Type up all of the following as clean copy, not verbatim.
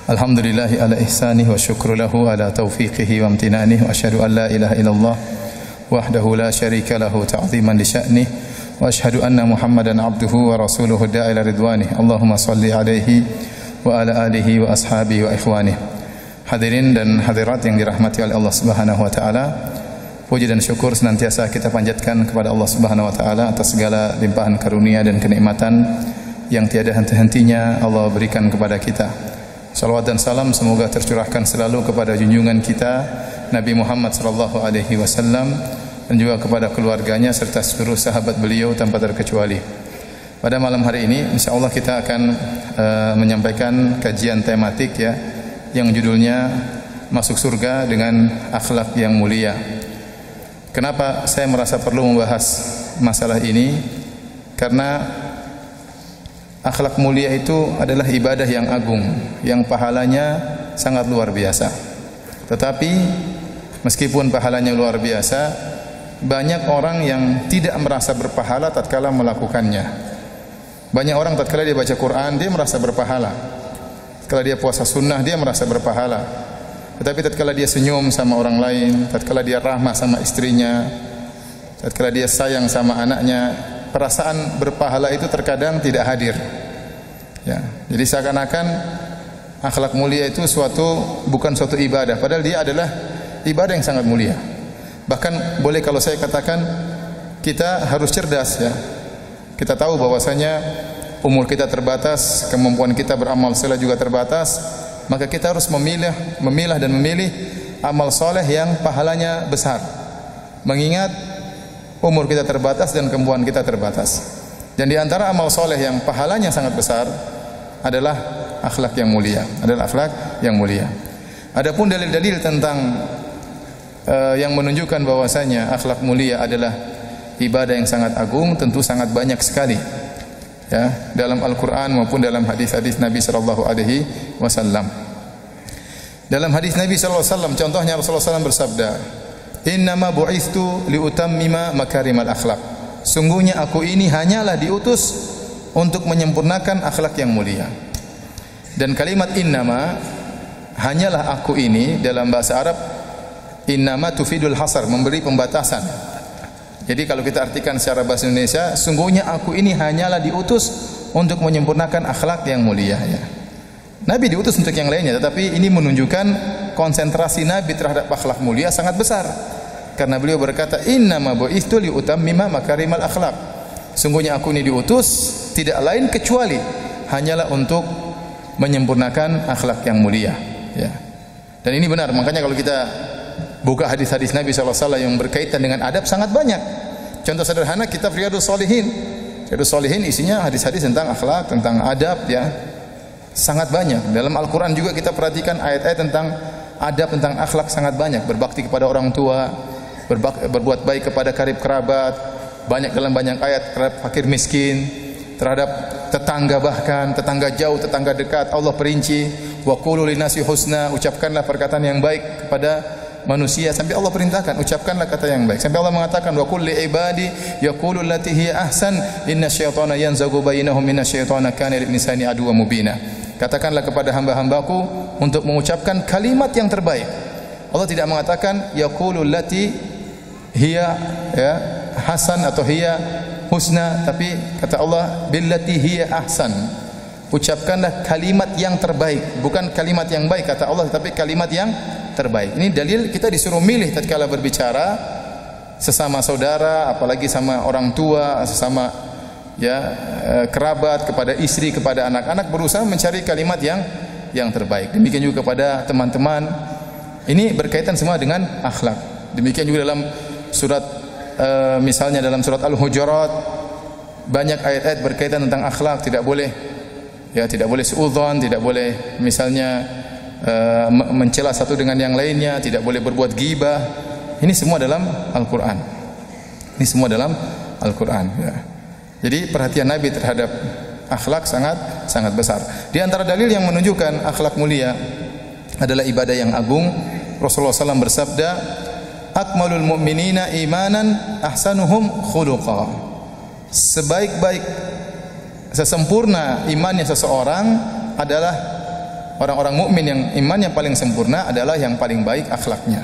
Alhamdulillahi ala ihsanih wa syukru lahu ala taufiqihi wa amtinanih wa asyhadu an la ilaha illallah wahdahu la syarika lahu ta'ziman li sya'nih wa asyhadu anna Muhammadan abduhu wa rasuluhu da'a ila ridwanih. Allahumma salli alaihi wa ala alihi wa ashabihi wa ikhwanih. Hadirin dan hadirat yang dirahmati oleh Allah Subhanahu wa taala, puji dan syukur senantiasa kita panjatkan kepada Allah Subhanahu wa taala atas segala limpahan karunia dan kenikmatan yang tiada henti-hentinya Allah berikan kepada kita. Salawat dan salam semoga tercurahkan selalu kepada junjungan kita Nabi Muhammad sallallahu alaihi wasallam dan juga kepada keluarganya serta seluruh sahabat beliau tanpa terkecuali. Pada malam hari ini insyaallah kita akan menyampaikan kajian tematik ya yang judulnya Masuk Surga dengan Akhlak yang Mulia. Kenapa saya merasa perlu membahas masalah ini? Karena akhlak mulia itu adalah ibadah yang agung, yang pahalanya sangat luar biasa. Tetapi meskipun pahalanya luar biasa, banyak orang yang tidak merasa berpahala tatkala melakukannya. Banyak orang tatkala dia baca Quran, dia merasa berpahala. Tatkala dia puasa sunnah, dia merasa berpahala. Tetapi tatkala dia senyum sama orang lain, tatkala dia rahmah sama istrinya, tatkala dia sayang sama anaknya, perasaan berpahala itu terkadang tidak hadir. Ya, jadi seakan-akan akhlak mulia itu bukan suatu ibadah, padahal dia adalah ibadah yang sangat mulia. Bahkan boleh kalau saya katakan kita harus cerdas ya. Kita tahu bahwasanya umur kita terbatas, kemampuan kita beramal saleh juga terbatas, maka kita harus memilah dan memilih amal soleh yang pahalanya besar. Mengingat umur kita terbatas dan kemampuan kita terbatas. Dan di antara amal soleh yang pahalanya sangat besar adalah akhlak yang mulia. Adapun dalil-dalil tentang yang menunjukkan bahwasanya akhlak mulia adalah ibadah yang sangat agung tentu sangat banyak sekali. Ya, dalam Al-Qur'an maupun dalam hadis-hadis Nabi sallallahu alaihi wasallam. Dalam hadis Nabi sallallahu alaihi wasallam contohnya Rasulullah SAW bersabda, "Innama bu'istu liutammima makarimal akhlak." Sungguhnya aku ini hanyalah diutus untuk menyempurnakan akhlak yang mulia. Dan kalimat innama, hanyalah aku ini dalam bahasa Arab, innama tufidul hasar, memberi pembatasan. Jadi kalau kita artikan secara bahasa Indonesia, sungguhnya aku ini hanyalah diutus untuk menyempurnakan akhlak yang mulia ya. Nabi diutus untuk yang lainnya, tetapi ini menunjukkan konsentrasi Nabi terhadap akhlak mulia sangat besar. Karena beliau berkata, "Innama bu'istu liutammima makarimal akhlak." Sungguhnya aku ini diutus tidak lain kecuali hanyalah untuk menyempurnakan akhlak yang mulia, ya. Dan ini benar, makanya kalau kita buka hadis-hadis Nabi SAW yang berkaitan dengan adab sangat banyak. Contoh sederhana kitab Riyadhus Shalihin. Riyadhus Shalihin isinya hadis-hadis tentang akhlak, tentang adab ya. Sangat banyak. Dalam Al-Qur'an juga kita perhatikan ayat-ayat tentang adab, tentang akhlak sangat banyak. Berbakti kepada orang tua, berbuat baik kepada karib kerabat, banyak dalam banyak ayat terhadap fakir miskin, terhadap tetangga, bahkan tetangga jauh, tetangga dekat. Allah perinci, wa qulu linasi husna, ucapkanlah perkataan yang baik kepada manusia, sampai Allah perintahkan ucapkanlah kata yang baik. Sampai Allah mengatakan wa qul li ibadi yaqulu allati hiya ahsan inna syaitana yanzagu bainahum minasyaitana kana lil insani aduwwan mubina. Katakanlah kepada hamba-hambaku untuk mengucapkan kalimat yang terbaik. Allah tidak mengatakan yaqulu allati hiya ya hasan atau hiya husna, tapi kata Allah billati hiya ahsan. Ucapkanlah kalimat yang terbaik, bukan kalimat yang baik kata Allah, tapi kalimat yang terbaik. Ini dalil kita disuruh milih tatkala berbicara sesama saudara, apalagi sama orang tua, sesama ya kerabat, kepada istri, kepada anak-anak, berusaha mencari kalimat yang terbaik. Demikian juga kepada teman-teman. Ini berkaitan semua dengan akhlak. Demikian juga dalam surat misalnya dalam surat Al-Hujurat banyak ayat-ayat berkaitan tentang akhlak. Tidak boleh suudzon, tidak boleh misalnya mencela satu dengan yang lainnya, tidak boleh berbuat ghibah. Ini semua dalam Al-Qur'an. Ya. Jadi perhatian Nabi terhadap akhlak sangat besar. Di antara dalil yang menunjukkan akhlak mulia adalah ibadah yang agung, Rasulullah SAW bersabda, "Akmalul mu'minina imanan ahsanuhum khuluqa." Sebaik-baik, sesempurna imannya seseorang adalah Orang-orang mukmin yang imannya paling sempurna adalah yang paling baik akhlaknya.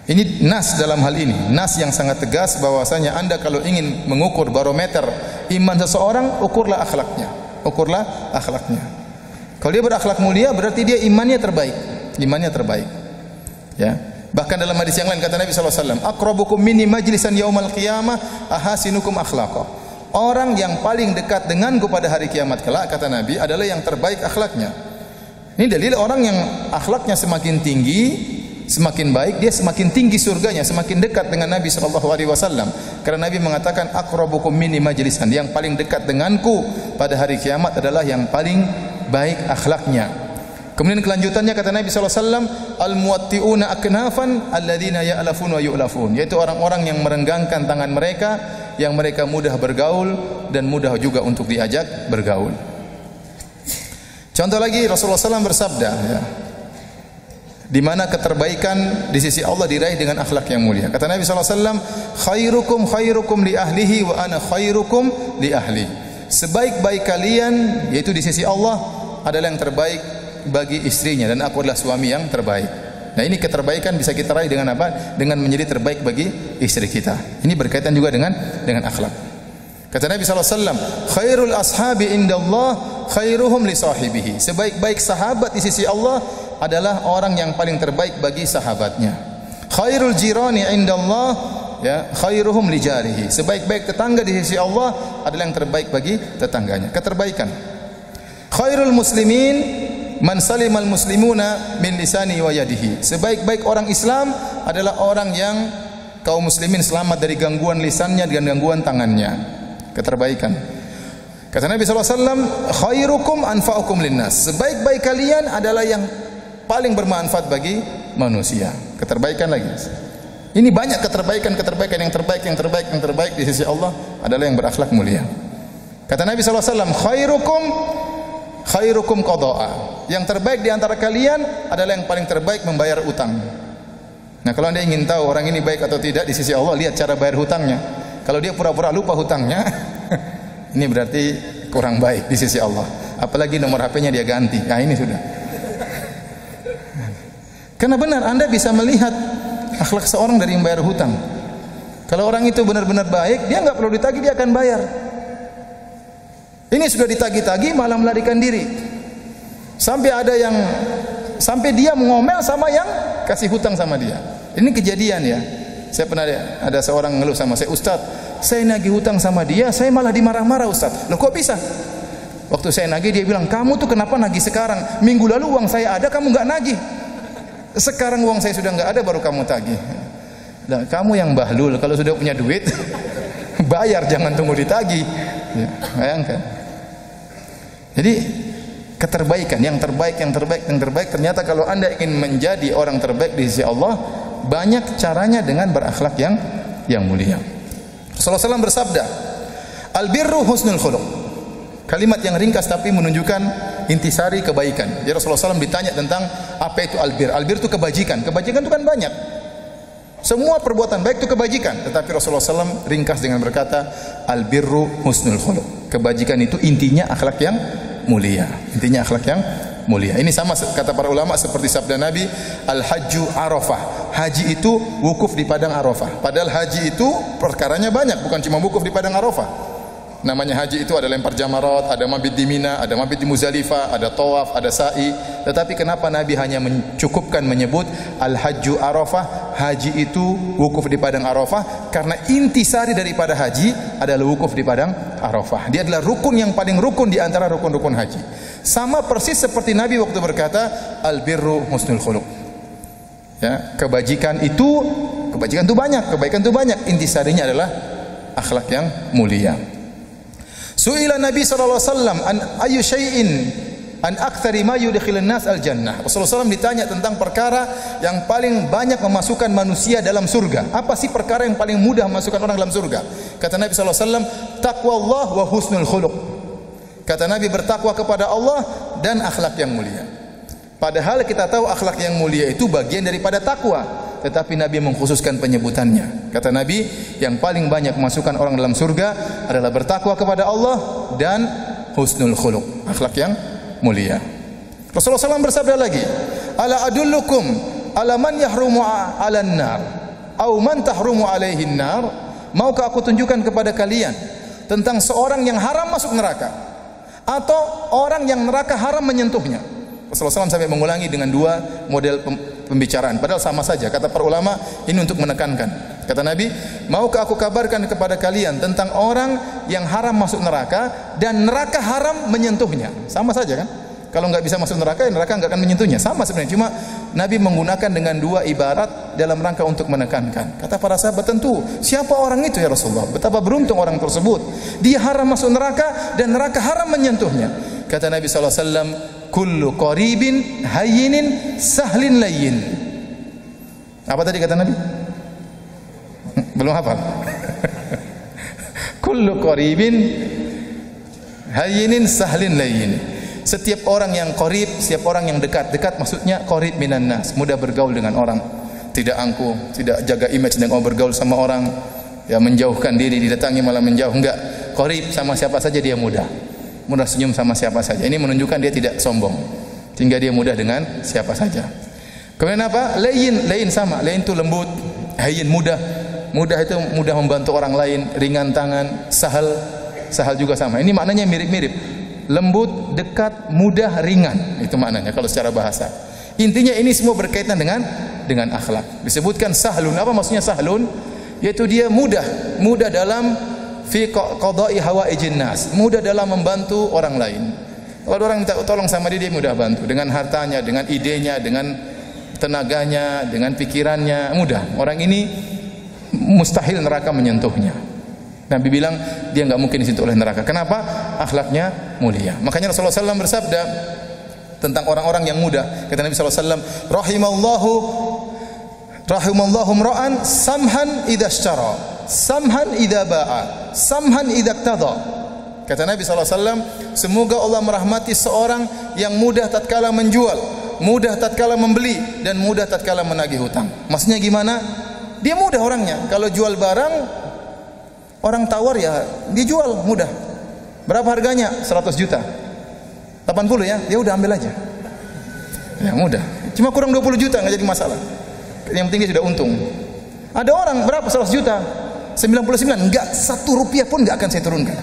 Ini nas dalam hal ini, nas yang sangat tegas bahwasanya Anda kalau ingin mengukur barometer iman seseorang, ukurlah akhlaknya. Ukurlah akhlaknya. Kalau dia berakhlak mulia berarti dia imannya terbaik. Imannya terbaik. Ya. Bahkan dalam hadis yang lain kata Nabi sallallahu alaihi wasallam, "Aqrabukum minni majlisan yaumal qiyamah ahasinukum akhlaqa." Orang yang paling dekat denganku pada hari kiamat kelak kata Nabi adalah yang terbaik akhlaknya. Ini dalil orang yang akhlaknya semakin tinggi, semakin baik, dia semakin tinggi surganya, semakin dekat dengan Nabi sallallahu alaihi wasallam. Karena Nabi mengatakan aqrabukum minni majlisan, yang paling dekat denganku pada hari kiamat adalah yang paling baik akhlaknya. Kemudian kelanjutannya kata Nabi sallallahu alaihi wasallam, al-muwatti'una aknafan alladzina ya'lafun wa yu'lafun, yaitu orang-orang yang merenggangkan tangan mereka, yang mereka mudah bergaul dan mudah juga untuk diajak bergaul. Contoh lagi Rasulullah SAW bersabda, ya, di mana keterbaikan di sisi Allah diraih dengan akhlak yang mulia. Kata Nabi SAW, khairukum khairukum li ahlihi wa ana khairukum li ahli. Sebaik-baik kalian, yaitu di sisi Allah, adalah yang terbaik bagi istrinya dan aku adalah suami yang terbaik. Nah ini keterbaikan bisa kita raih dengan apa? Dengan menjadi terbaik bagi istri kita. Ini berkaitan juga dengan akhlak. Kata Nabi SAW, khairul ashabi indallah khairuhum li sahibihi. Sebaik-baik sahabat di sisi Allah adalah orang yang paling terbaik bagi sahabatnya. Khairul jirani indallah, ya, khairuhum li jarihi. Sebaik-baik tetangga di sisi Allah adalah yang terbaik bagi tetangganya. Keterbaikan. Khairul muslimin man salimal muslimuna min lisani wa yadihi. Sebaik-baik orang Islam adalah orang yang kaum muslimin selamat dari gangguan lisannya dan gangguan tangannya. Keterbaikan. Kata Nabi SAW, khairukum anfa'ukum linnas. Sebaik-baik kalian adalah yang paling bermanfaat bagi manusia. Keterbaikan lagi. Ini banyak keterbaikan yang terbaik di sisi Allah adalah yang berakhlak mulia. Kata Nabi SAW, khairukum qada'a. Yang terbaik di antara kalian adalah yang paling terbaik membayar utang. Nah, kalau Anda ingin tahu orang ini baik atau tidak di sisi Allah, lihat cara bayar hutangnya. Kalau dia pura-pura lupa hutangnya, ini berarti kurang baik di sisi Allah. Apalagi nomor HP-nya dia ganti. Nah, ini sudah. Karena benar Anda bisa melihat akhlak seorang dari membayar hutang. Kalau orang itu benar-benar baik, dia enggak perlu ditagih, dia akan bayar. Ini sudah ditagih-tagih malah melarikan diri. Sampai dia mengomel sama yang kasih hutang sama dia. Ini kejadian ya. Saya pernah ada seorang ngeluh sama saya, Ustaz, saya nagih hutang sama dia, saya malah dimarah-marah Ustaz. Loh kok bisa? Waktu saya nagih dia bilang, kamu tuh kenapa nagih sekarang? Minggu lalu uang saya ada, kamu nggak nagih. Sekarang uang saya sudah nggak ada, baru kamu tagih. Nah, kamu yang bahlul, kalau sudah punya duit, bayar, jangan tunggu ditagih. Ya, bayangkan. Jadi keterbaikan, yang terbaik, ternyata kalau Anda ingin menjadi orang terbaik di sisi Allah, banyak caranya dengan berakhlak yang mulia. Rasulullah SAW bersabda, al-birru husnul khuluq. Kalimat yang ringkas tapi menunjukkan intisari kebaikan. Jadi Rasulullah SAW ditanya tentang apa itu albir. Albir itu kebajikan. Kebajikan itu kan banyak. Semua perbuatan baik itu kebajikan. Tetapi Rasulullah SAW ringkas dengan berkata, albirru husnul khuluq. Kebajikan itu intinya akhlak yang mulia. Intinya akhlak yang mulia. Ini sama kata para ulama seperti sabda Nabi, al-hajju arafah. Haji itu wukuf di padang Arafah. Padahal haji itu perkaranya banyak, bukan cuma wukuf di padang Arafah. Namanya haji itu ada lempar jamarat, ada mabit di Mina, ada mabit di Muzdalifah, ada tawaf, ada sa'i. Tetapi kenapa Nabi hanya mencukupkan menyebut al-hajju arafah? Haji itu wukuf di padang Arafah karena intisari daripada haji adalah wukuf di padang Arafah. Dia adalah rukun yang paling rukun di antara rukun-rukun haji. Sama persis seperti Nabi waktu berkata al-birru husnul khuluq. Ya, kebajikan itu banyak, kebaikan itu banyak. Intisarinya adalah akhlak yang mulia. Su'ila Nabi sallallahu alaihi wasallam an ayyu syai'in an aktsari ma yudkhilun nas al-jannah. Rasulullah SAW ditanya tentang perkara yang paling banyak memasukkan manusia dalam surga. Apa sih perkara yang paling mudah memasukkan orang dalam surga? Kata Nabi sallallahu alaihi wasallam, taqwallah wa husnul khuluq. Kata Nabi, bertakwa kepada Allah dan akhlak yang mulia. Padahal kita tahu akhlak yang mulia itu bagian daripada takwa, tetapi Nabi mengkhususkan penyebutannya. Kata Nabi, yang paling banyak memasukkan orang dalam surga adalah bertakwa kepada Allah dan husnul khuluq, akhlak yang mulia. Rasulullah SAW bersabda lagi, ala adullukum ala man yahrumu 'alan nar au man tahrumu 'alaihin nar. Maukah aku tunjukkan kepada kalian tentang seorang yang haram masuk neraka atau orang yang neraka haram menyentuhnya? Rasulullah SAW sampai mengulangi dengan dua model pembicaraan, padahal sama saja. Kata para ulama, ini untuk menekankan. Kata Nabi, maukah aku kabarkan kepada kalian tentang orang yang haram masuk neraka dan neraka haram menyentuhnya? Sama saja kan? Kalau nggak bisa masuk neraka, ya neraka nggak akan menyentuhnya. Sama sebenarnya, cuma Nabi menggunakan dengan dua ibarat dalam rangka untuk menekankan. Kata para sahabat, tentu siapa orang itu ya Rasulullah? Betapa beruntung orang tersebut. Dia haram masuk neraka dan neraka haram menyentuhnya. Kata Nabi SAW, kullu qaribin hayyinin sahlin layyin. Apa tadi kata Nabi? Belum hafal. Kullu qaribin hayyinin sahlin layyin. Setiap orang yang qarib, setiap orang yang dekat. Dekat maksudnya qarib minan nas, mudah bergaul dengan orang. Tidak angkuh, tidak jaga image dengan bergaul sama orang. Ya, menjauhkan diri, didatangi malah menjauh. Enggak. Qarib sama siapa saja dia mudah. Mudah senyum sama siapa saja. Ini menunjukkan dia tidak sombong, sehingga dia mudah dengan siapa saja. Kemudian apa? Layyin, layyin sama. Layyin itu lembut, hayyin mudah. Mudah itu mudah membantu orang lain, ringan tangan. Sahal, sahal juga sama. Ini maknanya mirip-mirip. Lembut, dekat, mudah, ringan. Itu maknanya kalau secara bahasa. Intinya ini semua berkaitan dengan akhlak. Disebutkan sahlun. Apa maksudnya sahlun? Yaitu dia mudah, mudah dalam fi qada'i hawaijin nas, mudah dalam membantu orang lain. Kalau orang minta tolong sama dia mudah bantu dengan hartanya, dengan idenya, dengan tenaganya, dengan pikirannya, mudah. Orang ini mustahil neraka menyentuhnya. Nabi bilang dia enggak mungkin disentuh oleh neraka. Kenapa? Akhlaknya mulia. Makanya Rasulullah SAW bersabda tentang orang-orang yang mudah. Kata Nabi SAW, rahimallahu mra'an samhan idza ishtara, samhan idza ba'a, samhan idza iqtada. Kata Nabi SAW, semoga Allah merahmati seorang yang mudah tatkala menjual, mudah tatkala membeli, dan mudah tatkala menagih hutang. Maksudnya gimana? Dia mudah orangnya. Kalau jual barang, orang tawar ya dijual mudah. Berapa harganya? 100 juta. 80 ya? Ya udah ambil aja. Ya mudah. Cuma kurang 20 juta enggak jadi masalah. Yang penting dia sudah untung. Ada orang berapa? 100 juta. 99, enggak 1 rupiah pun enggak akan saya turunkan.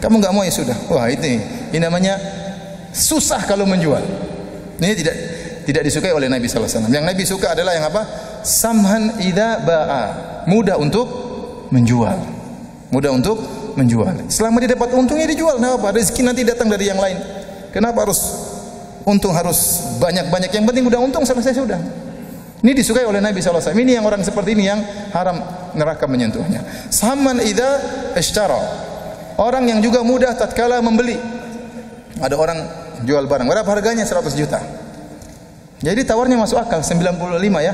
Kamu enggak mau ya sudah. Wah, ini namanya susah kalau menjual. Ini tidak disukai oleh Nabi sallallahu alaihi wasallam. Yang Nabi suka adalah yang apa? Samhan idza ba'a. Mudah untuk menjual. Mudah untuk menjual. Selama dia dapat untungnya dijual, enggak apa, rezeki nanti datang dari yang lain. Kenapa harus untung harus banyak-banyak? Yang penting udah untung selesai sudah. Ini disukai oleh Nabi SAW. Ini yang orang seperti ini yang haram neraka menyentuhnya. Saman idza ishtara. Orang yang juga mudah tatkala membeli. Ada orang jual barang, berapa harganya? 100 juta. Jadi tawarnya masuk akal, 95 ya.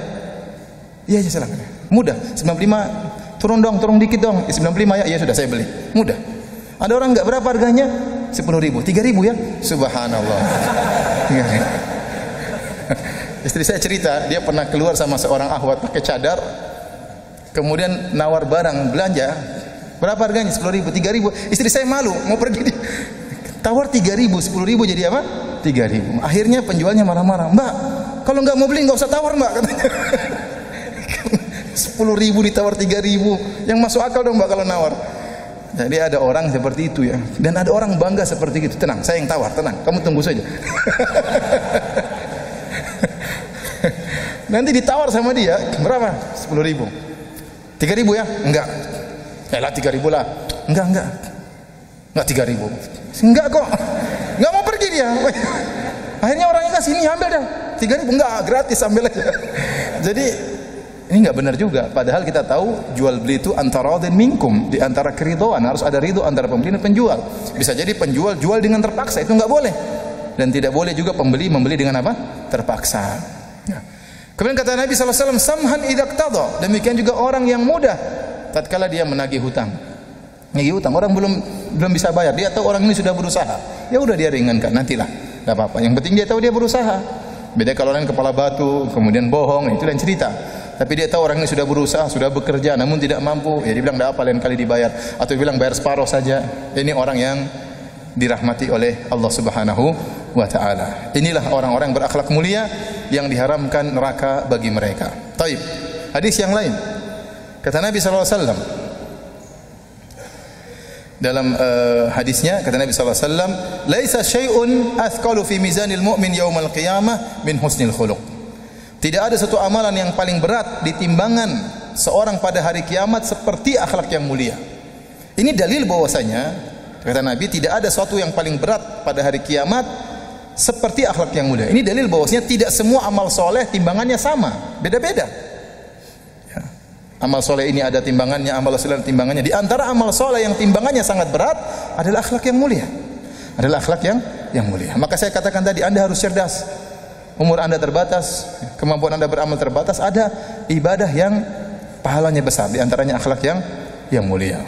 Iya ya silakan. Mudah, 95 turun dikit dong. 95 ya, iya sudah saya beli. Mudah. Ada orang enggak, berapa harganya? 10.000, 3.000 ya. Subhanallah. Istri saya cerita, dia pernah keluar sama seorang akhwat pakai cadar, kemudian nawar barang belanja. Berapa harganya? 10.000, 3.000. Istri saya malu, mau pergi dia. Tawar 3.000, 10.000 jadi apa? 3.000. Akhirnya penjualnya marah-marah. Mbak, kalau nggak mau beli nggak usah tawar mbak, katanya. 10.000 ditawar 3.000, yang masuk akal dong mbak kalau nawar. Jadi ada orang seperti itu ya, dan ada orang bangga seperti itu. Tenang, saya yang tawar, tenang, kamu tunggu saja. Nanti ditawar sama dia, berapa? 10.000. 3.000 ya? Enggak. Ya lah 3.000 lah. Enggak 3.000. Enggak kok. Enggak mau pergi dia. Akhirnya orangnya kasih, ini ambil dah. 3.000 enggak, gratis ambil aja. Jadi ini enggak benar juga. Padahal kita tahu jual beli itu antara radin minkum, di antara keridhaan, harus ada ridho antara pembeli dan penjual. Bisa jadi penjual jual dengan terpaksa, itu enggak boleh. Dan tidak boleh juga pembeli membeli dengan apa? Terpaksa. Ya. Kemudian kata Nabi SAW, samhan idza iqtada. Demikian juga orang yang mudah tatkala dia menagih hutang. Nagih hutang, orang belum bisa bayar, dia tahu orang ini sudah berusaha. Ya udah dia ringankan, nantilah. Enggak apa-apa. Yang penting dia tahu dia berusaha. Beda kalau orang kepala batu, kemudian bohong, itu lain cerita. Tapi dia tahu orang ini sudah berusaha, sudah bekerja, namun tidak mampu. Ya dia bilang enggak apa, lain kali dibayar. Atau dia bilang bayar separuh saja. Ini orang yang dirahmati oleh Allah Subhanahu wa taala. Inilah orang-orang yang berakhlak mulia yang diharamkan neraka bagi mereka. Taib. Hadis yang lain. Kata Nabi sallallahu alaihi wasallam dalam hadisnya, kata Nabi sallallahu alaihi wasallam, "Laisa syai'un athqalu fi mizanil mu'min yaumal qiyamah min husnil khuluq." Tidak ada satu amalan yang paling berat di timbangan seorang pada hari kiamat seperti akhlak yang mulia. Ini dalil bahwasanya, kata Nabi, tidak ada sesuatu yang paling berat pada hari kiamat seperti akhlak yang mulia. Ini dalil bahwasanya tidak semua amal soleh timbangannya sama, beda-beda. Ya. Amal soleh ini ada timbangannya, amal soleh timbangannya. Di antara amal soleh yang timbangannya sangat berat adalah akhlak yang mulia. Adalah akhlak yang mulia. Maka saya katakan tadi, Anda harus cerdas. Umur Anda terbatas, kemampuan Anda beramal terbatas, ada ibadah yang pahalanya besar, di antaranya akhlak yang mulia.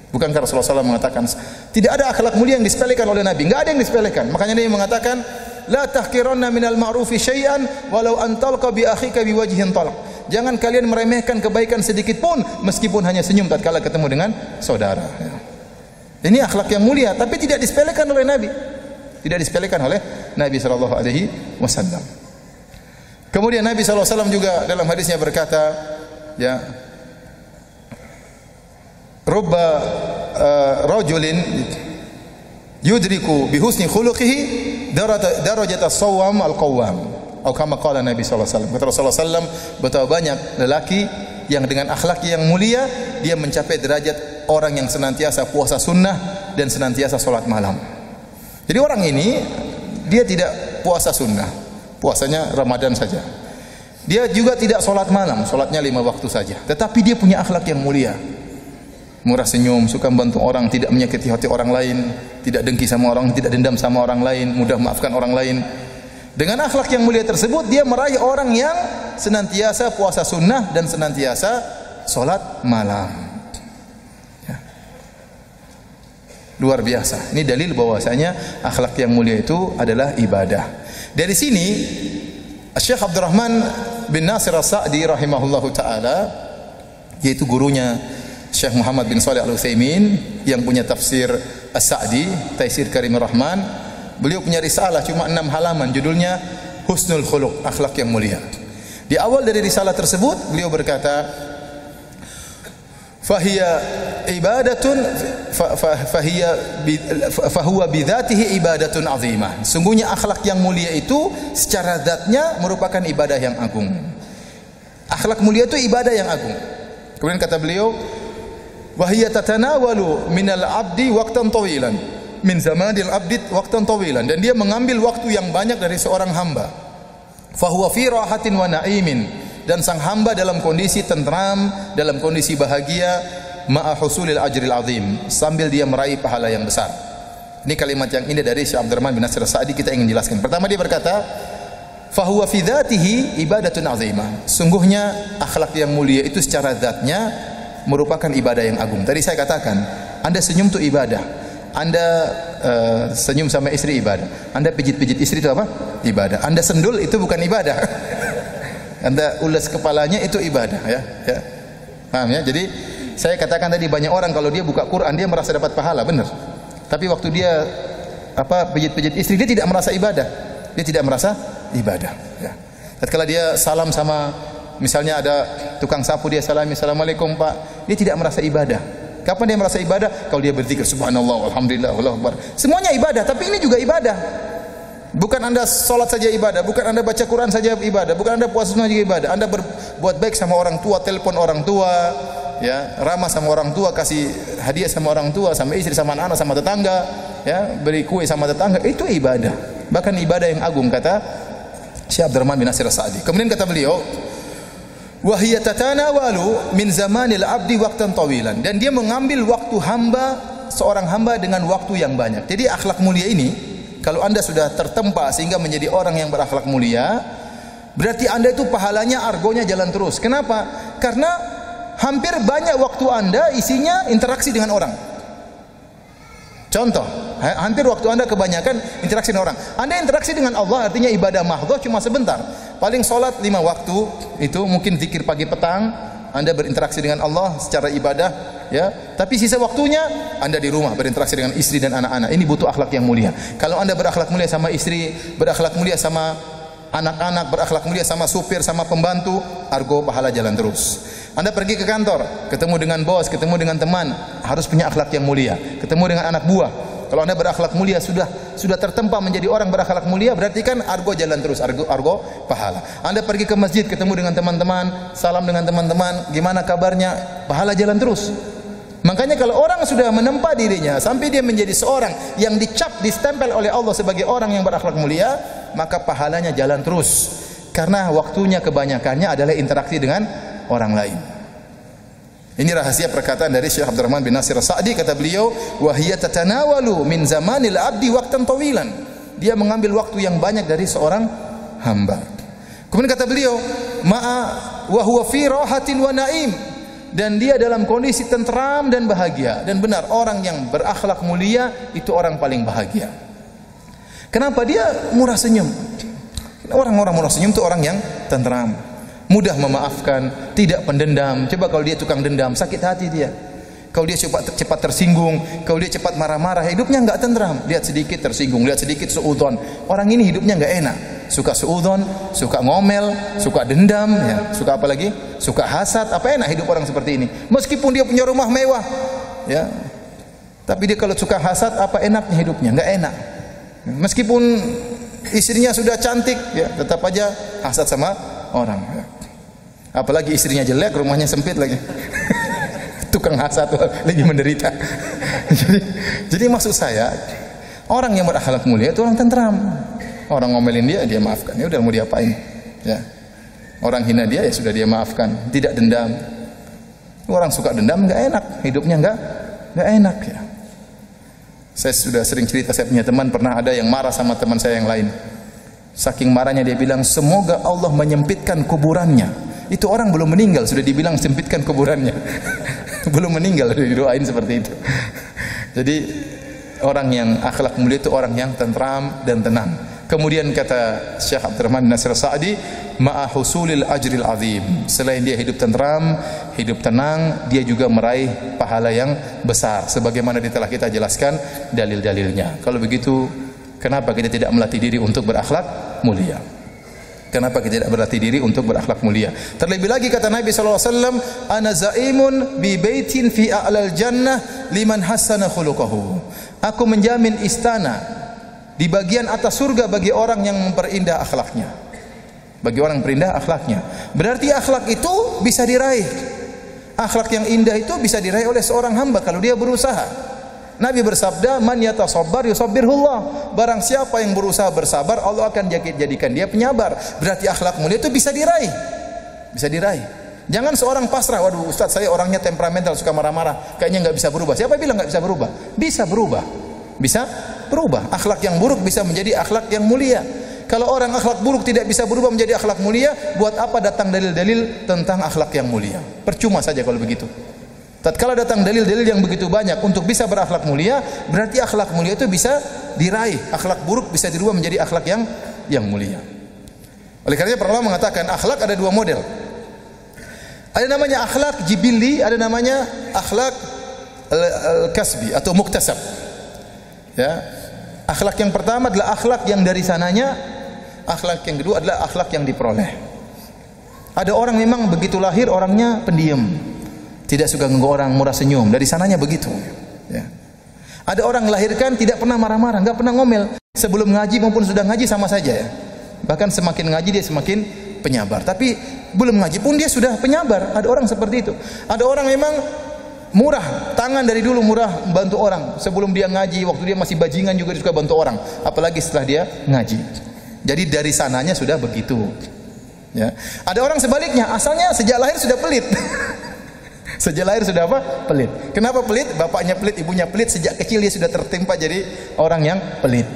Bukankah Rasulullah SAW mengatakan tidak ada akhlak mulia yang disepelekan oleh Nabi? Enggak ada yang disepelekan. Makanya Nabi mengatakan, la tahqiranna minal ma'rufi syai'an walau an talqa bi akhika biwajhin talaq. Jangan kalian meremehkan kebaikan sedikit pun meskipun hanya senyum tatkala ketemu dengan saudara. Ini akhlak yang mulia, tapi tidak disepelekan oleh Nabi. Tidak disepelekan oleh Nabi sallallahu alaihi wasallam. Kemudian Nabi sallallahu alaihi wasallam juga dalam hadisnya berkata, ya, rubba rajulin yudriku bihusni khuluqihi darajat as-sawam al-qawwam, atau kama qala Nabi sallallahu alaihi wasallam. Kata Rasulullah sallallahu alaihi wasallam, betapa banyak lelaki yang dengan akhlak yang mulia dia mencapai derajat orang yang senantiasa puasa sunnah dan senantiasa salat malam. Jadi orang ini dia tidak puasa sunnah, puasanya Ramadan saja. Dia juga tidak salat malam, salatnya 5 waktu saja. Tetapi dia punya akhlak yang mulia. Murah senyum, suka membantu orang, tidak menyakiti hati orang lain, tidak dengki sama orang, tidak dendam sama orang lain, mudah maafkan orang lain. Dengan akhlak yang mulia tersebut, dia meraih orang yang senantiasa puasa sunnah dan senantiasa salat malam. Ya. Luar biasa. Ini dalil bahwasanya akhlak yang mulia itu adalah ibadah. Dari sini Syekh Abdurrahman bin Nasir As-Sa'di rahimahullahu taala, yaitu gurunya Syekh Muhammad bin Shalih Al-Utsaimin yang punya tafsir As-Sa'di, Taisir Karimur Rahman. Beliau punya risalah cuma 6 halaman, judulnya Husnul Khuluq, akhlak yang mulia. Di awal dari risalah tersebut beliau berkata, fahiya ibadatun fahuwa bidzatihi ibadatun azimah. Sungguhnya akhlak yang mulia itu secara zatnya merupakan ibadah yang agung. Akhlak mulia itu ibadah yang agung. Kemudian kata beliau, wa hiya tatanawalu minal abdi waqtan tawilan min zamanil abdi waqtan tawilan, dan dia mengambil waktu yang banyak dari seorang hamba. Fahuwa fi rahatin wa na'imin, dan sang hamba dalam kondisi tentram, dalam kondisi bahagia, ma'a husulil ajril azim, sambil dia meraih pahala yang besar. Ini kalimat yang indah dari Syekh Abdurrahman bin Nasir As-Sa'di, kita ingin jelaskan. Pertama dia berkata, fahuwa fi dzatihi ibadatun azimah. Sungguhnya akhlak yang mulia itu secara zatnya merupakan ibadah yang agung. Tadi saya katakan, Anda senyum itu ibadah. Anda senyum sama istri ibadah. Anda pijit-pijit istri itu apa? Ibadah. Anda sendul itu bukan ibadah. Anda ulas kepalanya itu ibadah, ya. Paham ya? Jadi saya katakan tadi, banyak orang kalau dia buka Quran dia merasa dapat pahala, benar. Tapi waktu dia pijit-pijit istri, dia tidak merasa ibadah. Dia tidak merasa ibadah, ya. Tatkala dia salam sama, misalnya ada tukang sapu, dia salami, assalamualaikum Pak, dia tidak merasa ibadah. Kapan dia merasa ibadah? Kalau dia berzikir subhanallah, alhamdulillah, Allahu akbar. Semuanya ibadah, tapi ini juga ibadah. Bukan Anda salat saja ibadah, bukan Anda baca Quran saja ibadah, bukan Anda puasa sunnah juga ibadah. Anda berbuat baik sama orang tua, telepon orang tua, ya, ramah sama orang tua, kasih hadiah sama orang tua, sama istri, sama anak, sama tetangga, ya, beri kue sama tetangga, itu ibadah. Bahkan ibadah yang agung, kata Syekh Abdurrahman bin Nasir As-Sa'di. Kemudian kata beliau, wa hiya tatanawalu min zamanil abdi waqtan tawilan, dan dia mengambil waktu hamba, seorang hamba dengan waktu yang banyak. Jadi akhlak mulia ini, kalau Anda sudah tertempa sehingga menjadi orang yang berakhlak mulia, berarti Anda itu pahalanya, argonya jalan terus. Kenapa? Karena hampir banyak waktu Anda isinya interaksi dengan orang. Contoh, hampir waktu Anda kebanyakan interaksi dengan orang. Anda interaksi dengan Allah, artinya ibadah mahdhah cuma sebentar. Paling salat 5 waktu, itu mungkin zikir pagi petang, Anda berinteraksi dengan Allah secara ibadah, ya. Tapi sisa waktunya Anda di rumah berinteraksi dengan istri dan anak-anak. Ini butuh akhlak yang mulia. Kalau Anda berakhlak mulia sama istri, berakhlak mulia sama anak-anak, berakhlak mulia sama supir, sama pembantu, argo pahala jalan terus. Anda pergi ke kantor, ketemu dengan bos, ketemu dengan teman, harus punya akhlak yang mulia. Ketemu dengan anak buah, kalau Anda berakhlak mulia, sudah tertempa menjadi orang berakhlak mulia, berarti kan argo jalan terus, argo pahala. Anda pergi ke masjid, ketemu dengan teman-teman, salam dengan teman-teman, gimana kabarnya, pahala jalan terus. Makanya kalau orang sudah menempa dirinya sampai dia menjadi seorang yang dicap, distempel oleh Allah sebagai orang yang berakhlak mulia, maka pahalanya jalan terus. Karena waktunya kebanyakannya adalah interaksi dengan orang lain. Ini rahasia perkataan dari Syekh Abdurrahman bin Nasir As-Sa'di, kata beliau, wa hiya tatanawalu min zamanil abdi waqtan tawilan. Dia mengambil waktu yang banyak dari seorang hamba. Kemudian kata beliau, ma'a wa huwa fi rahatin wa naim. Dan dia dalam kondisi tentram dan bahagia. Dan benar, orang yang berakhlak mulia itu orang paling bahagia. Kenapa? Dia murah senyum. Orang-orang murah senyum itu orang yang tentram, mudah memaafkan, tidak pendendam. Coba kalau dia tukang dendam, sakit hati dia. Kalau dia cepat tersinggung, kalau dia cepat marah-marah, hidupnya enggak tentram. Lihat sedikit tersinggung, lihat sedikit suudzon. Orang ini hidupnya enggak enak. Suka suudzon, suka ngomel, suka dendam, ya. Suka apa lagi? Suka hasad. Apa enak hidup orang seperti ini? Meskipun dia punya rumah mewah, ya. Tapi dia kalau suka hasad, apa enaknya hidupnya? Enggak enak. Meskipun istrinya sudah cantik, ya, tetap aja hasad sama orang. Apalagi istrinya jelek, rumahnya sempit lagi. Tukang hasad lagi menderita. jadi maksud saya, orang yang berakhlak mulia itu orang tentram. Orang ngomelin dia, dia maafkan. Ya udah, mau diapain? Ya. Orang hina dia, ya sudah dia maafkan. Tidak dendam. Orang suka dendam enggak enak, hidupnya enggak enak, ya. Saya sudah sering cerita, saya punya teman pernah ada yang marah sama teman saya yang lain. Saking marahnya dia bilang, semoga Allah menyempitkan kuburannya. Itu orang belum meninggal sudah dibilang sempitkan kuburannya. Belum meninggal sudah didoain seperti itu. Jadi orang yang akhlak mulia itu orang yang tentram dan tenang. Kemudian kata Syekh Abdurrahman bin Nasir As-Sa'di, ma'a husulil ajril azim. Selain dia hidup tentram, hidup tenang, dia juga meraih pahala yang besar sebagaimana telah kita jelaskan dalil-dalilnya. Kalau begitu, kenapa kita tidak melatih diri untuk berakhlak mulia? Kenapa kita tidak berlatih diri untuk berakhlak mulia? Terlebih lagi kata Nabi SAW, ana zaimun bi baitin fi a'lal jannah liman hassana khuluquhu. Aku menjamin istana di bagian atas surga bagi orang yang memperindah akhlaknya. Bagi orang yang memperindah akhlaknya. Berarti akhlak itu bisa diraih. Akhlak yang indah itu bisa diraih oleh seorang hamba kalau dia berusaha. Nabi bersabda, man yatasabbar yusabbirullah. Barang siapa yang berusaha bersabar, Allah akan jadikan dia penyabar. Berarti akhlak mulia itu bisa diraih. Bisa diraih. Jangan seorang pasrah, waduh Ustaz saya orangnya temperamental, suka marah-marah, kayaknya enggak bisa berubah. Siapa bilang enggak bisa berubah? Bisa berubah. Bisa berubah. Akhlak yang buruk bisa menjadi akhlak yang mulia. Kalau orang akhlak buruk tidak bisa berubah menjadi akhlak mulia, buat apa datang dalil-dalil tentang akhlak yang mulia? Percuma saja kalau begitu. Tatkala datang dalil-dalil yang begitu banyak untuk bisa berakhlak mulia, berarti akhlak mulia itu bisa diraih. Akhlak buruk bisa dirubah menjadi akhlak yang mulia. Oleh karenanya para ulama mengatakan akhlak ada dua model. Ada namanya akhlak jibilli, ada namanya akhlak al-kasbi atau muktasab. Ya. Akhlak yang pertama adalah akhlak yang dari sananya, akhlak yang kedua adalah akhlak yang diperoleh. Ada orang memang begitu lahir orangnya pendiam, tidak suka ganggu orang, murah senyum, dari sananya begitu. Ya. Ada orang lahirkan tidak pernah marah-marah, enggak pernah ngomel. Sebelum ngaji maupun sudah ngaji sama saja, ya. Bahkan semakin ngaji dia semakin penyabar. Tapi belum ngaji pun dia sudah penyabar. Ada orang seperti itu. Ada orang memang murah, tangan dari dulu murah membantu orang. Sebelum dia ngaji, waktu dia masih bajingan juga dia suka bantu orang. Apalagi setelah dia ngaji. Jadi dari sananya sudah begitu. Ya. Ada orang sebaliknya, asalnya sejak lahir sudah pelit. Sejak lahir sudah apa? Pelit. Kenapa pelit? Bapaknya pelit, ibunya pelit, sejak kecil dia sudah tertimpa jadi orang yang pelit.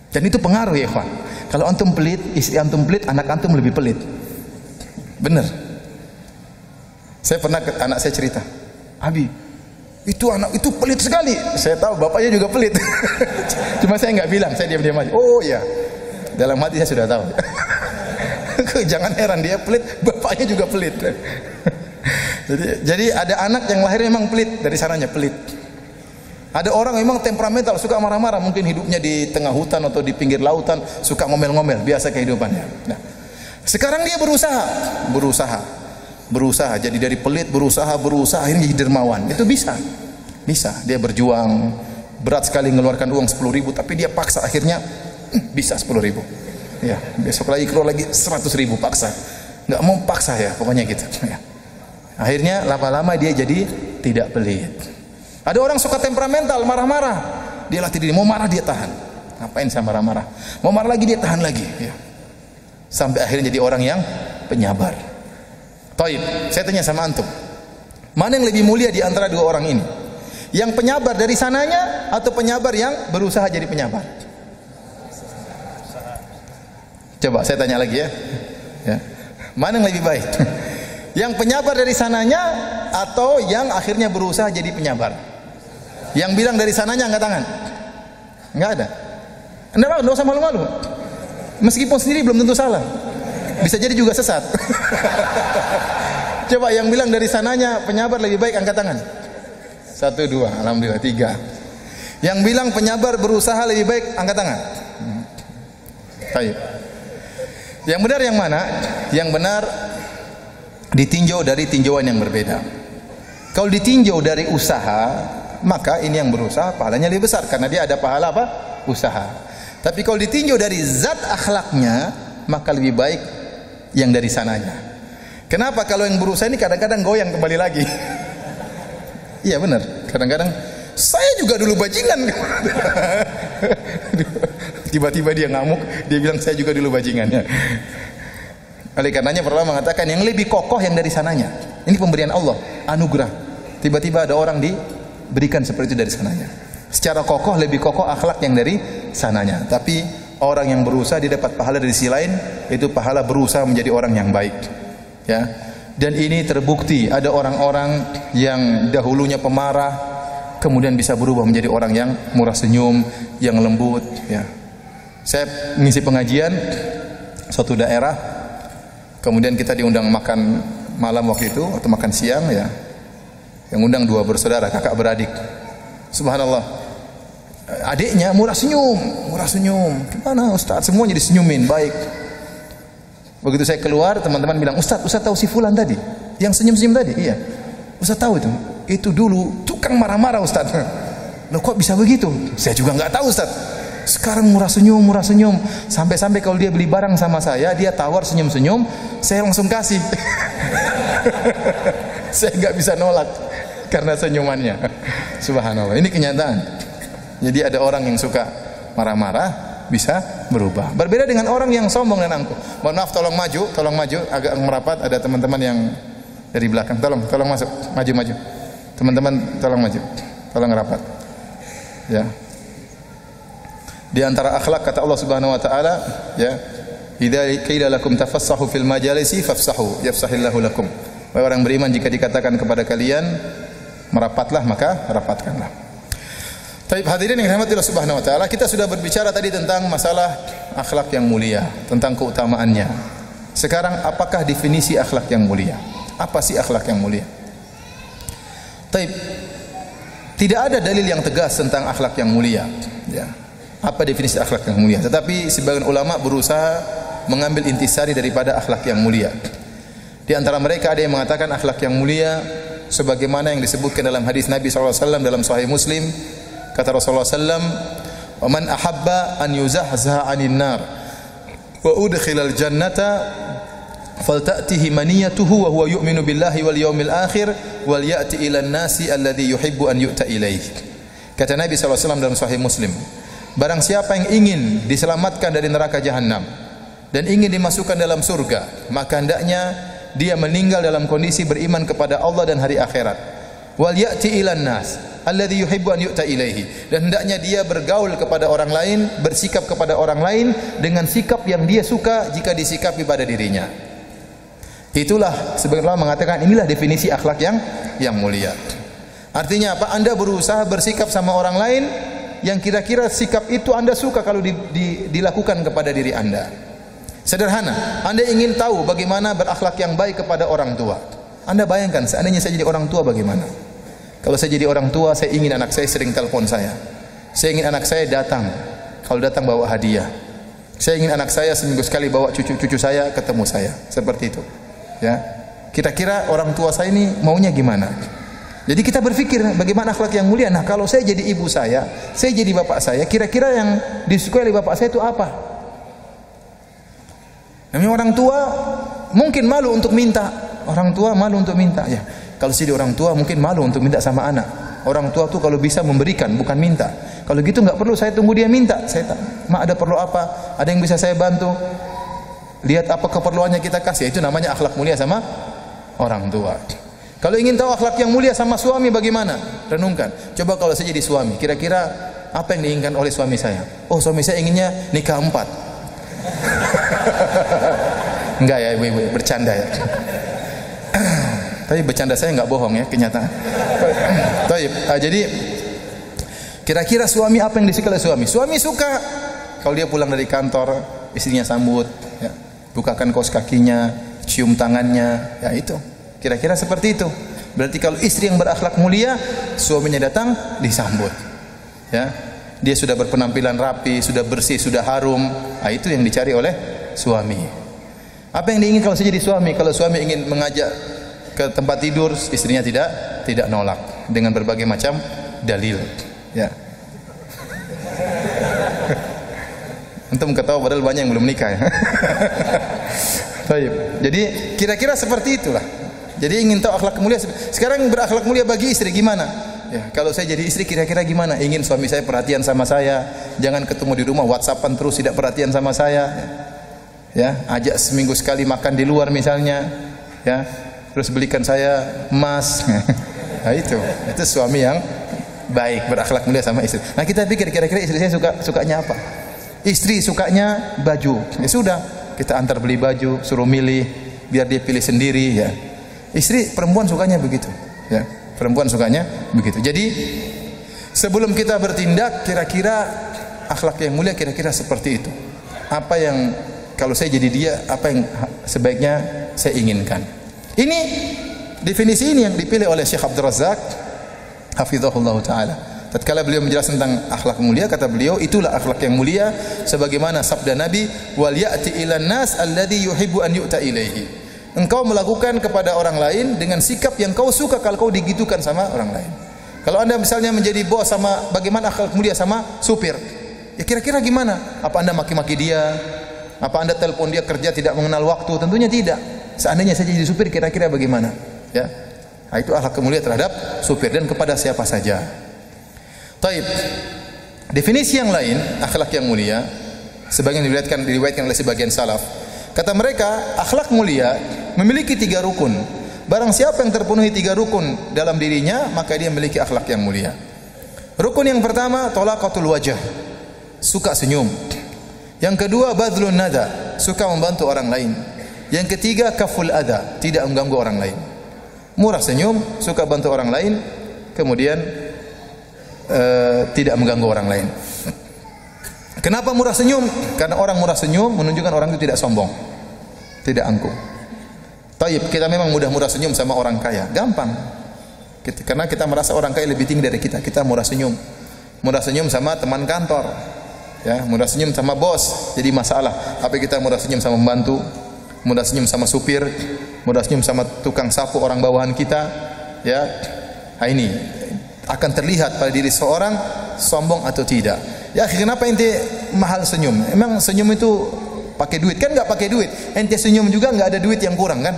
Dan itu pengaruh ya, ikhwan. Kalau antum pelit, istri antum pelit, anak antum lebih pelit. Benar. Saya pernah ke anak saya cerita, Abi, itu anak itu pelit sekali. Saya tahu bapaknya juga pelit. Cuma saya nggak bilang, saya diam-diam aja. Oh ya, dalam hati saya sudah tahu. Jangan heran dia pelit, bapaknya juga pelit. Jadi ada anak yang lahir memang pelit, dari sananya pelit. Ada orang memang temperamental, suka marah-marah, mungkin hidupnya di tengah hutan atau di pinggir lautan, suka ngomel-ngomel, biasa kehidupannya. Nah, sekarang dia berusaha. Jadi dari pelit berusaha, akhirnya jadi dermawan. Itu bisa. Dia berjuang, berat sekali mengeluarkan uang 10.000, tapi dia paksa akhirnya bisa 10.000. Ya, besok lagi keluar lagi 100.000 paksa. Nggak mau paksa ya, pokoknya gitu. Ya. Akhirnya lama-lama dia jadi tidak pelit. Ada orang suka temperamental, marah-marah. Dia latih diri, mau marah dia tahan. Ngapain saya marah-marah? Mau marah lagi dia tahan lagi. Ya. Sampai akhirnya jadi orang yang penyabar. Taib, saya tanya sama antum. Mana yang lebih mulia di antara dua orang ini? Yang penyabar dari sananya atau penyabar yang berusaha jadi penyabar? Coba saya tanya lagi ya. Mana yang lebih baik? Yang penyabar dari sananya atau yang akhirnya berusaha jadi penyabar? Yang bilang dari sananya angkat tangan. Enggak ada. Enggak usah malu-malu. Meskipun sendiri belum tentu salah. Bisa jadi juga sesat. Coba yang bilang dari sananya penyabar lebih baik angkat tangan. 1, 2, alhamdulillah 3. Yang bilang penyabar berusaha lebih baik angkat tangan. Baik. Yang benar yang mana? Yang benar ditinjau dari tinjauan yang berbeda. Kalau ditinjau dari usaha, maka ini yang berusaha pahalanya lebih besar karena dia ada pahala apa? Usaha. Tapi kalau ditinjau dari zat akhlaknya, maka lebih baik yang dari sananya. Kenapa? Kalau yang berusaha ini kadang-kadang goyang kembali lagi. Iya benar. Kadang-kadang saya juga dulu bajingan. Tiba-tiba dia ngamuk, dia bilang saya juga dulu bajingannya. Oleh karenanya pertama mengatakan yang lebih kokoh yang dari sananya. Ini pemberian Allah, anugerah. Tiba-tiba ada orang diberikan seperti itu dari sananya. Secara kokoh lebih kokoh akhlak yang dari sananya. Tapi orang yang berusaha dia dapat pahala dari sisi lain, itu pahala berusaha menjadi orang yang baik. Ya. Dan ini terbukti ada orang-orang yang dahulunya pemarah kemudian bisa berubah menjadi orang yang murah senyum, yang lembut, ya. Saya mengisi pengajian suatu daerah, kemudian kita diundang makan malam waktu itu atau makan siang, ya. Yang undang 2 bersaudara, kakak beradik. Subhanallah. Adiknya murah senyum. Gimana Ustaz? Semua jadi senyumin, baik. Begitu saya keluar, teman-teman bilang, Ustaz tahu si fulan tadi? Yang senyum-senyum tadi? Iya. Ustaz tahu itu. Itu dulu tukang marah-marah Ustaz. Loh kok bisa begitu? Saya juga nggak tahu Ustaz. Sekarang murah senyum. Sampai-sampai kalau dia beli barang sama saya, dia tawar senyum-senyum, saya langsung kasih. Saya nggak bisa nolak karena senyumannya. Subhanallah. Ini kenyataan. Jadi ada orang yang suka marah-marah bisa berubah. Berbeda dengan orang yang sombong dan angkuh. Mohon maaf, tolong maju agak merapat. Ada teman-teman yang dari belakang. Tolong masuk, maju. Teman-teman tolong maju. Tolong rapat. Ya. Di antara akhlak kata Allah Subhanahu wa taala, ya, idza qila lakum tafassahu fil majalisi fafsahu yafsahillahu lakum. Wahai orang beriman, jika dikatakan kepada kalian merapatlah, maka rapatkanlah. Baik, hadirin yang dirahmati Allah Subhanahu wa taala, kita sudah berbicara tadi tentang masalah akhlak yang mulia, tentang keutamaannya. Sekarang apakah definisi akhlak yang mulia? Apa sih akhlak yang mulia? Baik. Tidak ada dalil yang tegas tentang akhlak yang mulia, ya. Apa definisi akhlak yang mulia? Tetapi sebagian ulama berusaha mengambil intisari daripada akhlak yang mulia. Di antara mereka ada yang mengatakan akhlak yang mulia sebagaimana yang disebutkan dalam hadis Nabi SAW dalam Sahih Muslim. Kata Rasulullah SAW, "Wa man ahabba an yuzahzaha 'anil nar wa udkhilal jannata falta'tihi maniyatuhu wa huwa yu'minu billahi wal yawmil akhir wal ya'ti ila an-nasi alladhi yuhibbu an yu'ta ilaihi." Kata Nabi SAW dalam Sahih Muslim, barang siapa yang ingin diselamatkan dari neraka jahanam dan ingin dimasukkan dalam surga, maka hendaknya dia meninggal dalam kondisi beriman kepada Allah dan hari akhirat. Wal ya'ti ilan nas alladhi yuhibbu an yu'ta ilaihi, dan hendaknya dia bergaul kepada orang lain, bersikap kepada orang lain dengan sikap yang dia suka jika disikapi pada dirinya. Itulah sebagian ulama mengatakan inilah definisi akhlak yang mulia. Artinya apa? Anda berusaha bersikap sama orang lain yang kira-kira sikap itu Anda suka kalau dilakukan kepada diri Anda. Sederhana, Anda ingin tahu bagaimana berakhlak yang baik kepada orang tua. Anda bayangkan seandainya saya jadi orang tua bagaimana? Kalau saya jadi orang tua, saya ingin anak saya sering telepon saya. Saya ingin anak saya datang. Kalau datang bawa hadiah. Saya ingin anak saya seminggu sekali bawa cucu-cucu saya ketemu saya. Seperti itu. Ya. Kira-kira orang tua saya ini maunya gimana? Jadi kita berpikir bagaimana akhlak yang mulia. Nah, kalau saya jadi ibu saya jadi bapak saya, kira-kira yang disukai oleh bapak saya itu apa? Namanya orang tua mungkin malu untuk minta. Orang tua malu untuk minta. Ya. Kalau jadi orang tua mungkin malu untuk minta sama anak. Orang tua tuh kalau bisa memberikan, bukan minta. Kalau gitu nggak perlu saya tunggu dia minta. Saya mak ada perlu apa? Ada yang bisa saya bantu? Lihat apa keperluannya kita kasih. Itu namanya akhlak mulia sama orang tua. Kalau ingin tahu akhlak yang mulia sama suami bagaimana? Renungkan. Coba kalau saya jadi suami, kira-kira apa yang diinginkan oleh suami saya? Oh, suami saya inginnya nikah 4. Enggak ya, ibu-ibu, bercanda ya. Tapi bercanda saya enggak bohong ya, kenyataan. Baik, jadi kira-kira suami apa yang disukai oleh suami? Suami suka kalau dia pulang dari kantor, istrinya sambut, ya, bukakan kaos kakinya, cium tangannya, ya itu. Kira-kira seperti itu. Berarti kalau istri yang berakhlak mulia, suaminya datang disambut. Ya. Dia sudah berpenampilan rapi, sudah bersih, sudah harum. Nah, itu yang dicari oleh suami. Apa yang diingin kalau saya jadi suami? Kalau suami ingin mengajak ke tempat tidur, istrinya tidak nolak dengan berbagai macam dalil. Ya. Antum ketawa padahal banyak yang belum nikah ya. Baik. Jadi kira-kira seperti itulah. Jadi ingin tahu akhlak mulia. Sekarang berakhlak mulia bagi istri gimana? Ya, kalau saya jadi istri kira-kira gimana? Ingin suami saya perhatian sama saya, jangan ketemu di rumah WhatsAppan terus tidak perhatian sama saya. Ya, ajak seminggu sekali makan di luar misalnya. Ya. Terus belikan saya emas. Nah, itu suami yang baik, berakhlak mulia sama istri. Nah, kita pikir kira-kira istri saya sukanya apa? Istri sukanya baju. Ya sudah, kita antar beli baju, suruh milih, biar dia pilih sendiri ya. Istri perempuan sukanya begitu, ya. Perempuan sukanya begitu. Jadi sebelum kita bertindak, kira-kira akhlak yang mulia kira-kira seperti itu. Apa yang kalau saya jadi dia, apa yang sebaiknya saya inginkan. Ini definisi ini yang dipilih oleh Syekh Abdul Razak hafizahullah taala. Tatkala beliau menjelaskan tentang akhlak mulia, kata beliau, itulah akhlak yang mulia sebagaimana sabda Nabi, wal ya'ti ilan nas alladhi yuhibbu an yu'ta ilaihi. Engkau melakukan kepada orang lain dengan sikap yang kau suka kalau kau digitukan sama orang lain. Kalau Anda misalnya menjadi bos, sama bagaimana akhlak mulia sama supir? Ya kira-kira gimana? Apa Anda maki-maki dia? Apa Anda telepon dia kerja tidak mengenal waktu? Tentunya tidak. Seandainya saya jadi supir, kira-kira bagaimana? Ya. Nah, itu akhlak mulia terhadap supir dan kepada siapa saja. Taib. Definisi yang lain akhlak yang mulia, sebagian diriwayatkan oleh sebagian salaf. Kata mereka, akhlak mulia memiliki 3 rukun. Barang siapa yang terpenuhi 3 rukun dalam dirinya, maka dia memiliki akhlak yang mulia. Rukun yang pertama, talaqatul wajah, suka senyum. Yang kedua, badlun nada, suka membantu orang lain. Yang ketiga, kaful adha, tidak mengganggu orang lain. Murah senyum, suka bantu orang lain, kemudian tidak mengganggu orang lain. Kenapa murah senyum? Karena orang murah senyum menunjukkan orang itu tidak sombong, tidak angkuh. Taib, kita memang mudah murah senyum sama orang kaya, gampang. Karena kita merasa orang kaya lebih tinggi dari kita, kita murah senyum. Murah senyum sama teman kantor, ya, murah senyum sama bos, jadi masalah. Tapi kita murah senyum sama pembantu, murah senyum sama supir, murah senyum sama tukang sapu orang bawahan kita, ya. Nah, ini akan terlihat pada diri seorang sombong atau tidak. Ya, kenapa ente mahal senyum? Emang senyum itu pakai duit? Kan enggak pakai duit. Ente senyum juga enggak ada duit yang kurang kan?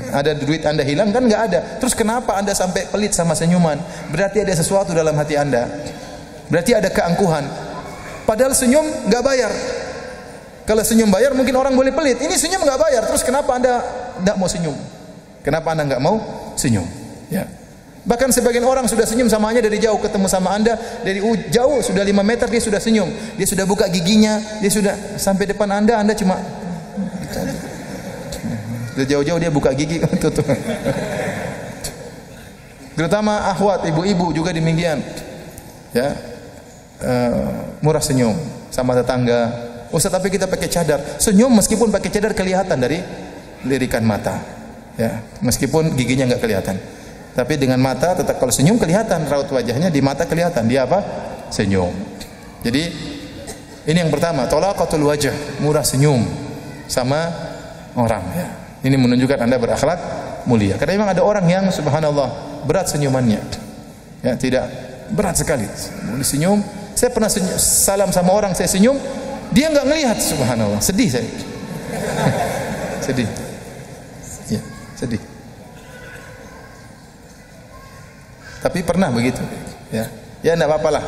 Ada duit Anda hilang kan enggak ada. Terus kenapa Anda sampai pelit sama senyuman? Berarti ada sesuatu dalam hati Anda. Berarti ada keangkuhan. Padahal senyum enggak bayar. Kalau senyum bayar mungkin orang boleh pelit. Ini senyum enggak bayar. Terus kenapa Anda enggak mau senyum? Kenapa Anda enggak mau senyum? Ya. Bahkan sebagian orang sudah senyum samanya dari jauh, ketemu sama Anda dari jauh sudah 5 meter dia sudah senyum. Dia sudah buka giginya, dia sudah sampai depan Anda cuma dari jauh-jauh dia buka gigi tutup. Terutama akhwat, ibu-ibu juga demikian. Ya. Murah senyum sama tetangga. Ustaz, tapi kita pakai cadar. Senyum meskipun pakai cadar kelihatan dari lirikan mata. Ya, meskipun giginya enggak kelihatan. Tapi dengan mata tetap, kalau senyum kelihatan raut wajahnya, di mata kelihatan dia apa? Senyum. Jadi ini yang pertama, talaqatul wajh, murah senyum sama orang ya. Ini menunjukkan Anda berakhlak mulia. Karena memang ada orang yang subhanallah berat senyumannya. Ya, tidak berat sekali. Senyum, saya pernah salam sama orang, saya senyum, dia enggak ngelihat, subhanallah. Sedih saya. Sedih. Ya, sedih. Tapi pernah begitu, ya. Ya enggak apa-apalah.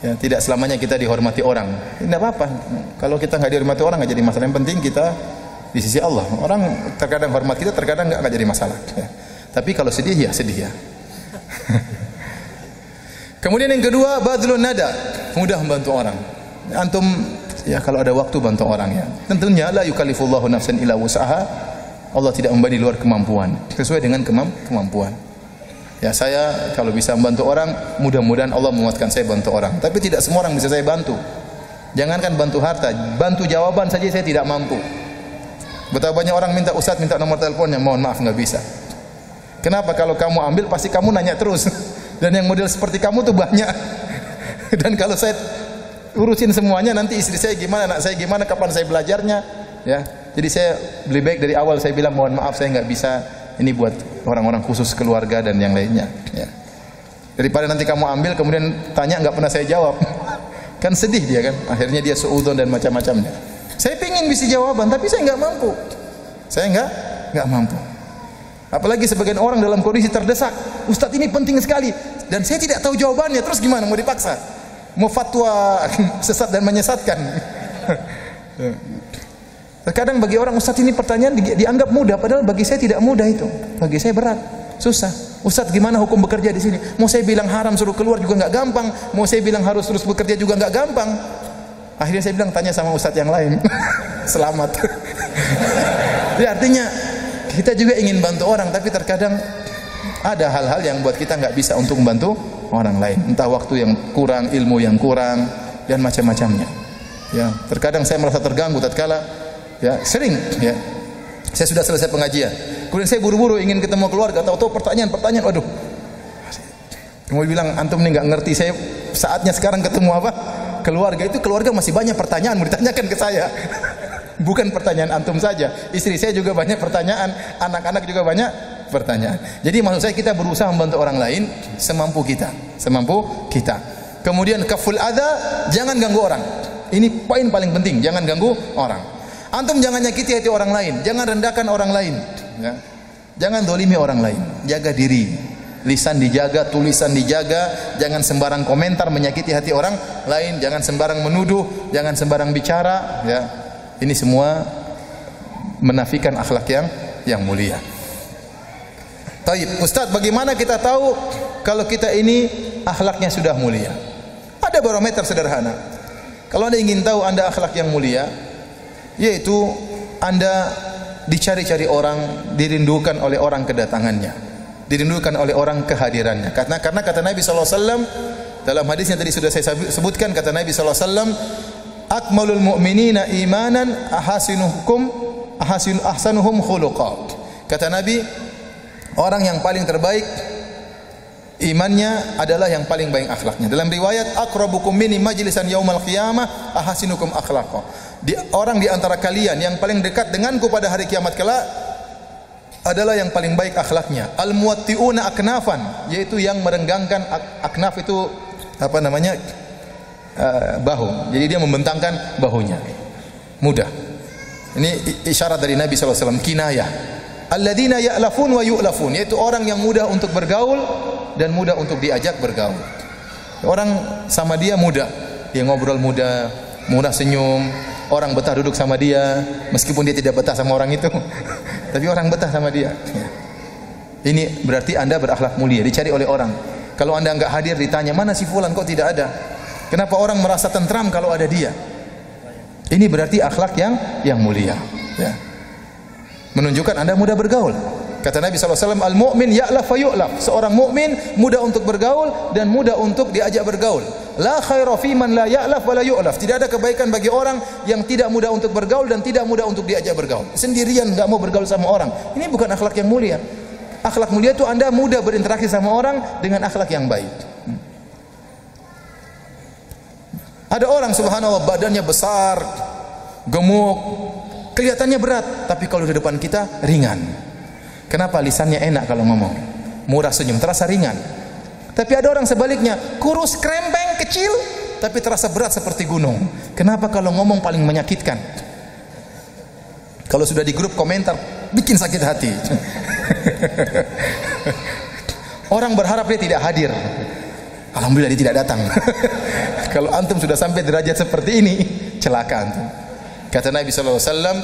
Ya, tidak selamanya kita dihormati orang. Enggak apa-apa. Kalau kita enggak dihormati orang enggak jadi masalah. Yang penting kita di sisi Allah. Orang terkadang hormat kita, terkadang enggak jadi masalah. Ya. Tapi kalau sedih ya sedih ya. Kemudian yang kedua, badlun nada, mudah membantu orang. Antum ya kalau ada waktu bantu orang ya. Tentunya la yukallifullahu nafsan illa wus'aha. Allah tidak membebani luar kemampuan, sesuai dengan kemampuan. Ya, saya kalau bisa membantu orang, mudah-mudahan Allah menguatkan saya bantu orang. Tapi tidak semua orang bisa saya bantu. Jangankan bantu harta, bantu jawaban saja saya tidak mampu. Betapa banyak orang minta ustaz, minta nomor teleponnya, mohon maaf enggak bisa. Kenapa? Kalau kamu ambil pasti kamu nanya terus. Dan yang model seperti kamu tuh banyak. Dan kalau saya urusin semuanya, nanti istri saya gimana, anak saya gimana, kapan saya belajarnya, ya. Jadi saya lebih baik dari awal saya bilang mohon maaf saya enggak bisa. Ini buat orang-orang khusus keluarga dan yang lainnya, ya. Daripada nanti kamu ambil kemudian tanya enggak pernah saya jawab. Kan sedih dia kan. Akhirnya dia suudzon dan macam-macamnya. Saya pingin bisa jawaban tapi saya enggak mampu. Saya enggak mampu. Apalagi sebagian orang dalam kondisi terdesak. Ustaz ini penting sekali dan saya tidak tahu jawabannya. Terus gimana? Mau dipaksa? Mau fatwa sesat dan menyesatkan? Terkadang bagi orang ustaz ini pertanyaan dianggap mudah, padahal bagi saya tidak mudah itu. Bagi saya berat, susah. Ustaz gimana hukum bekerja di sini? Mau saya bilang haram suruh keluar juga enggak gampang. Mau saya bilang harus terus bekerja juga enggak gampang. Akhirnya saya bilang tanya sama ustaz yang lain. Selamat. Jadi artinya kita juga ingin bantu orang, tapi terkadang ada hal-hal yang buat kita enggak bisa untuk membantu orang lain. Entah waktu yang kurang, ilmu yang kurang, dan macam-macamnya. Ya, terkadang saya merasa terganggu tatkala ya, sering ya. Saya sudah selesai pengajian. Kemudian saya buru-buru ingin ketemu keluarga, tahu-tahu pertanyaan, waduh. Kemudian bilang antum ini enggak ngerti, saya saatnya sekarang ketemu apa? Keluarga. Itu keluarga masih banyak pertanyaan mau ditanyakan ke saya. Bukan pertanyaan antum saja. Istri saya juga banyak pertanyaan, anak-anak juga banyak pertanyaan. Jadi maksud saya kita berusaha membantu orang lain semampu kita, Kemudian kaful adza, jangan ganggu orang. Ini poin paling penting, jangan ganggu orang. Antum jangan nyakiti hati orang lain, jangan rendahkan orang lain, ya. Jangan dolimi orang lain, jaga diri, lisan dijaga, tulisan dijaga, jangan sembarang komentar menyakiti hati orang lain, jangan sembarang menuduh, jangan sembarang bicara, ya. Ini semua menafikan akhlak yang mulia. Taib, Ustaz, bagaimana kita tahu kalau kita ini akhlaknya sudah mulia? Ada barometer sederhana. Kalau Anda ingin tahu Anda akhlak yang mulia, yaitu Anda dicari-cari orang, dirindukan oleh orang kedatangannya, dirindukan oleh orang kehadirannya. Karena kata Nabi SAW dalam hadis yang tadi sudah saya sebutkan, kata Nabi SAW, akmalul mu'minina imanan ahsanuhum khuluqa. Kata Nabi, orang yang paling terbaik imannya adalah yang paling baik akhlaknya. Dalam riwayat, aqrabukum minni majlisan yaumal qiyamah ahasinukum akhlaqa. Orang di antara kalian yang paling dekat denganku pada hari kiamat kelak adalah yang paling baik akhlaknya. Al-muwatti'una aknafan, yaitu yang merenggangkan aknaf itu apa namanya? Bahu. Jadi dia membentangkan bahunya. Mudah. Ini isyarat dari Nabi SAW, kinayah. Alladzina ya'lafun wa yu'lafun, yaitu orang yang mudah untuk bergaul dan mudah untuk diajak bergaul. Orang sama dia mudah, dia ngobrol mudah, mudah senyum, orang betah duduk sama dia, meskipun dia tidak betah sama orang itu, tapi orang betah sama dia. Ini berarti Anda berakhlak mulia, dicari oleh orang. Kalau Anda enggak hadir ditanya, mana si fulan kok tidak ada? Kenapa orang merasa tentram kalau ada dia? Ini berarti akhlak yang mulia, ya. Menunjukkan Anda mudah bergaul. Kata Nabi SAW, al-mu'min ya'laf fa yu'laf. Seorang mukmin mudah untuk bergaul dan mudah untuk diajak bergaul. La khaira fi man la ya'laf wa la yu'laf. Tidak ada kebaikan bagi orang yang tidak mudah untuk bergaul dan tidak mudah untuk diajak bergaul. Sendirian enggak mau bergaul sama orang. Ini bukan akhlak yang mulia. Akhlak mulia itu Anda mudah berinteraksi sama orang dengan akhlak yang baik. Ada orang subhanallah badannya besar, gemuk, kelihatannya berat, tapi kalau di depan kita ringan. Kenapa? Lisannya enak kalau ngomong, murah senyum, terasa ringan. Tapi ada orang sebaliknya, kurus, krempeng, kecil, tapi terasa berat seperti gunung. Kenapa? Kalau ngomong paling menyakitkan. Kalau sudah di grup komentar, bikin sakit hati. Orang berharap dia tidak hadir. Alhamdulillah dia tidak datang. Kalau antum sudah sampai derajat seperti ini, celaka antum. Kata Nabi sallallahu alaihi wasallam,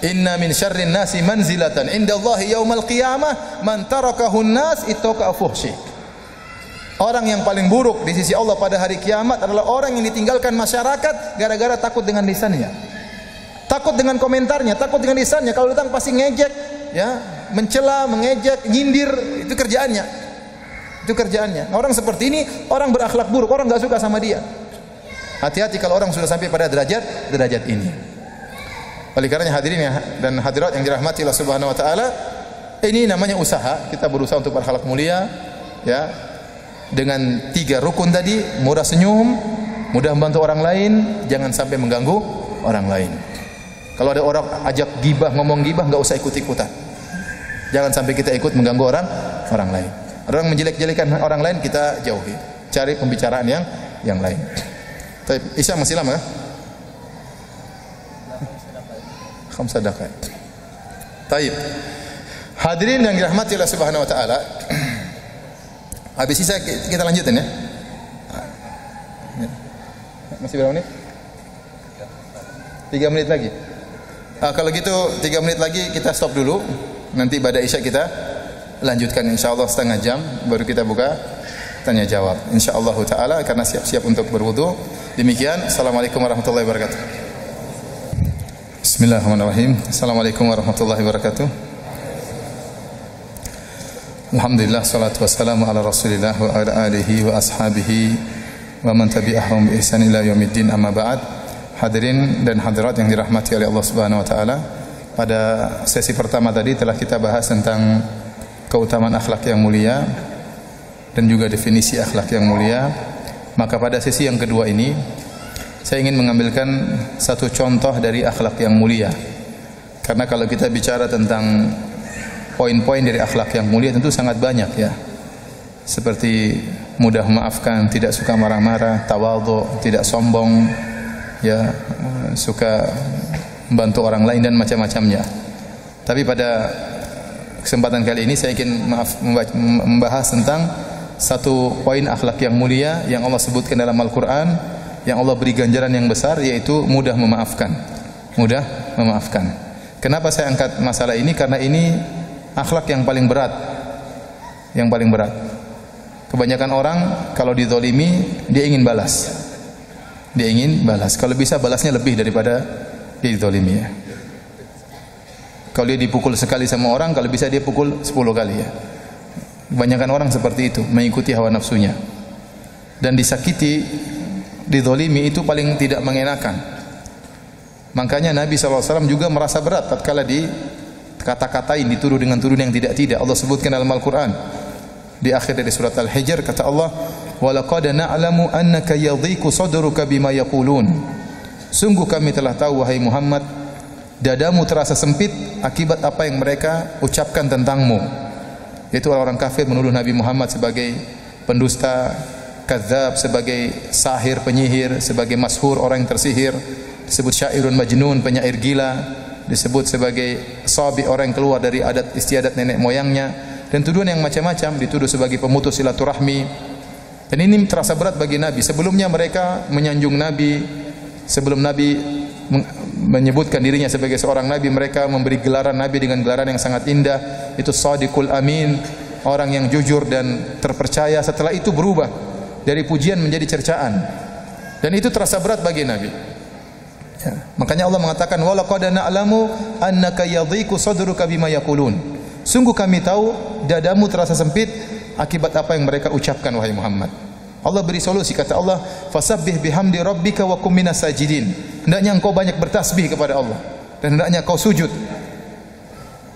"Inna min syarrin nasi manzilatan indallahi yaumal qiyamah man tarakahu an-nas ittaqa fuhsy." Orang yang paling buruk di sisi Allah pada hari kiamat adalah orang yang ditinggalkan masyarakat gara-gara takut dengan lisannya. Takut dengan komentarnya, takut dengan lisannya. Kalau datang pasti ngejek, ya, mencela, mengejek, nyindir, itu kerjaannya. Itu kerjaannya. Orang seperti ini orang berakhlak buruk, orang enggak suka sama dia. Hati-hati kalau orang sudah sampai pada derajat ini. Oleh karenanya hadirin dan hadirat yang dirahmati Allah Subhanahu wa taala, ini namanya usaha. Kita berusaha untuk berakhlak mulia, ya. Dengan 3 rukun tadi, murah senyum, mudah membantu orang lain, jangan sampai mengganggu orang lain. Kalau ada orang ajak gibah, ngomong gibah, enggak usah ikut-ikutan. Jangan sampai kita ikut mengganggu orang lain. Orang menjelek-jelekan orang lain kita jauhi. Cari pembicaraan yang lain. Tapi Isya masih lama? Khamsa daqaiq. Taib. Hadirin yang dirahmati Allah Subhanahu wa taala. Habis Isya kita lanjutin ya. Masih berapa menit? 3 menit lagi. Kalau gitu 3 menit lagi kita stop dulu. Nanti pada Isya kita lanjutkan insyaallah setengah jam baru kita buka tanya jawab insyaallah taala karena siap-siap untuk berwudu. Demikian, assalamualaikum warahmatullahi wabarakatuh. Bismillahirrahmanirrahim. Assalamualaikum warahmatullahi wabarakatuh. Alhamdulillah, salatu wassalamu ala Rasulillah wa ala alihi wa ashabihi wa man tabi'ahum bi ihsan ila yaumiddin, amma ba'd. Hadirin dan hadirat yang dirahmati oleh Allah Subhanahu wa taala. Pada sesi pertama tadi telah kita bahas tentang keutamaan akhlak yang mulia dan juga definisi akhlak yang mulia. Maka pada sesi yang kedua ini saya ingin mengambilkan satu contoh dari akhlak yang mulia. Karena kalau kita bicara tentang poin-poin dari akhlak yang mulia tentu sangat banyak ya. Seperti mudah memaafkan, tidak suka marah-marah, tawadhu, tidak sombong, ya, suka membantu orang lain dan macam-macamnya. Tapi pada kesempatan kali ini saya ingin membahas tentang satu poin akhlak yang mulia yang Allah sebutkan dalam Al-Quran, yang Allah beri ganjaran yang besar, yaitu mudah memaafkan. Mudah memaafkan. Kenapa saya angkat masalah ini? Karena ini akhlak yang paling berat. Yang paling berat. Kebanyakan orang kalau dizalimi dia ingin balas. Dia ingin balas. Kalau bisa balasnya lebih daripada dia dizalimi ya. Kalau dia dipukul sekali sama orang, kalau bisa dia pukul 10 kali ya. Kebanyakan orang seperti itu, mengikuti hawa nafsunya. Dan disakiti, dizalimi itu paling tidak mengenakan. Makanya Nabi SAW juga merasa berat tatkala dikata-katain, dituduh dengan tuduhan yang tidak-tidak. Allah sebutkan dalam Al-Quran di akhir dari surat Al-Hijr, kata Allah, "Walaqad na'lamu annaka yadhiqu sadruka bima yaqulun." Sungguh kami telah tahu wahai Muhammad, dadamu terasa sempit akibat apa yang mereka ucapkan tentangmu. Itu orang-orang kafir menuduh Nabi Muhammad sebagai pendusta, kadzab, sebagai sahir, penyihir, sebagai mashur, orang yang tersihir, disebut syairun majnun, penyair gila, disebut sebagai sabi, orang yang keluar dari adat istiadat nenek moyangnya, dan tuduhan yang macam-macam, dituduh sebagai pemutus silaturahmi. Dan ini terasa berat bagi Nabi. Sebelumnya mereka menyanjung Nabi, sebelum Nabi menyebutkan dirinya sebagai seorang Nabi, mereka memberi gelaran Nabi dengan gelaran yang sangat indah, itu Shadiqul Amin, orang yang jujur dan terpercaya. Setelah itu berubah dari pujian menjadi cercaan, dan itu terasa berat bagi Nabi ya. Makanya Allah mengatakan, walaqad na'lamu annaka yadhiqu sadruka bima yaqulun. Sungguh kami tahu dadamu terasa sempit akibat apa yang mereka ucapkan wahai Muhammad. Allah beri solusi, kata Allah, "Fasabbih bihamdi rabbika wa kum minas sajidin." Hendaknya engkau banyak bertasbih kepada Allah dan hendaknya kau sujud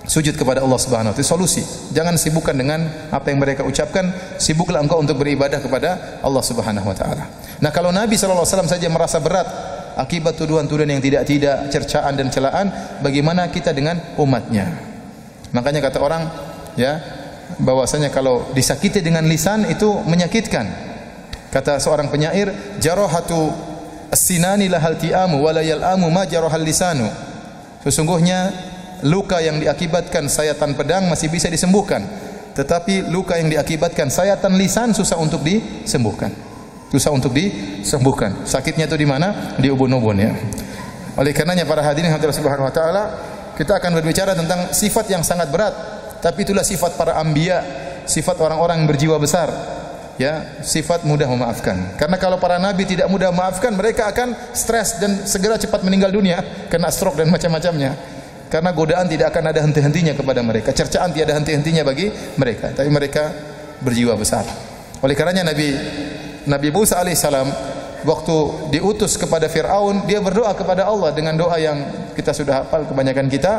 kepada Allah Subhanahu wa taala. Itu solusi. Jangan sibukkan dengan apa yang mereka ucapkan, sibuklah engkau untuk beribadah kepada Allah Subhanahu wa taala. Nah, kalau Nabi sallallahu alaihi wasallam saja merasa berat akibat tuduhan-tuduhan yang tidak-tidak, cercaan dan celaan, bagaimana kita dengan umatnya? Makanya kata orang, ya, bahwasanya kalau disakiti dengan lisan itu menyakitkan. Kata seorang penyair, jarahatu as-sinani lahal ti'amu wa la yal'amu ma jarahal lisanu. Sesungguhnya luka yang diakibatkan sayatan pedang masih bisa disembuhkan, tetapi luka yang diakibatkan sayatan lisan susah untuk disembuhkan. Susah untuk disembuhkan. Sakitnya itu di mana? Di ubun-ubun, ya. Oleh karenanya para hadirin Allah Subhanahu wa taala, kita akan berbicara tentang sifat yang sangat berat, tapi itulah sifat para anbiya, sifat orang-orang yang berjiwa besar. Ya, sifat mudah memaafkan. Karena kalau para nabi tidak mudah memaafkan, mereka akan stres dan segera cepat meninggal dunia, kena stroke dan macam-macamnya. Karena godaan tidak akan ada henti-hentinya kepada mereka, cercaan tidak ada henti-hentinya bagi mereka. Tapi mereka berjiwa besar. Oleh karenanya Nabi Musa alaihissalam waktu diutus kepada Fir'aun, dia berdoa kepada Allah dengan doa yang kita sudah hafal kebanyakan kita.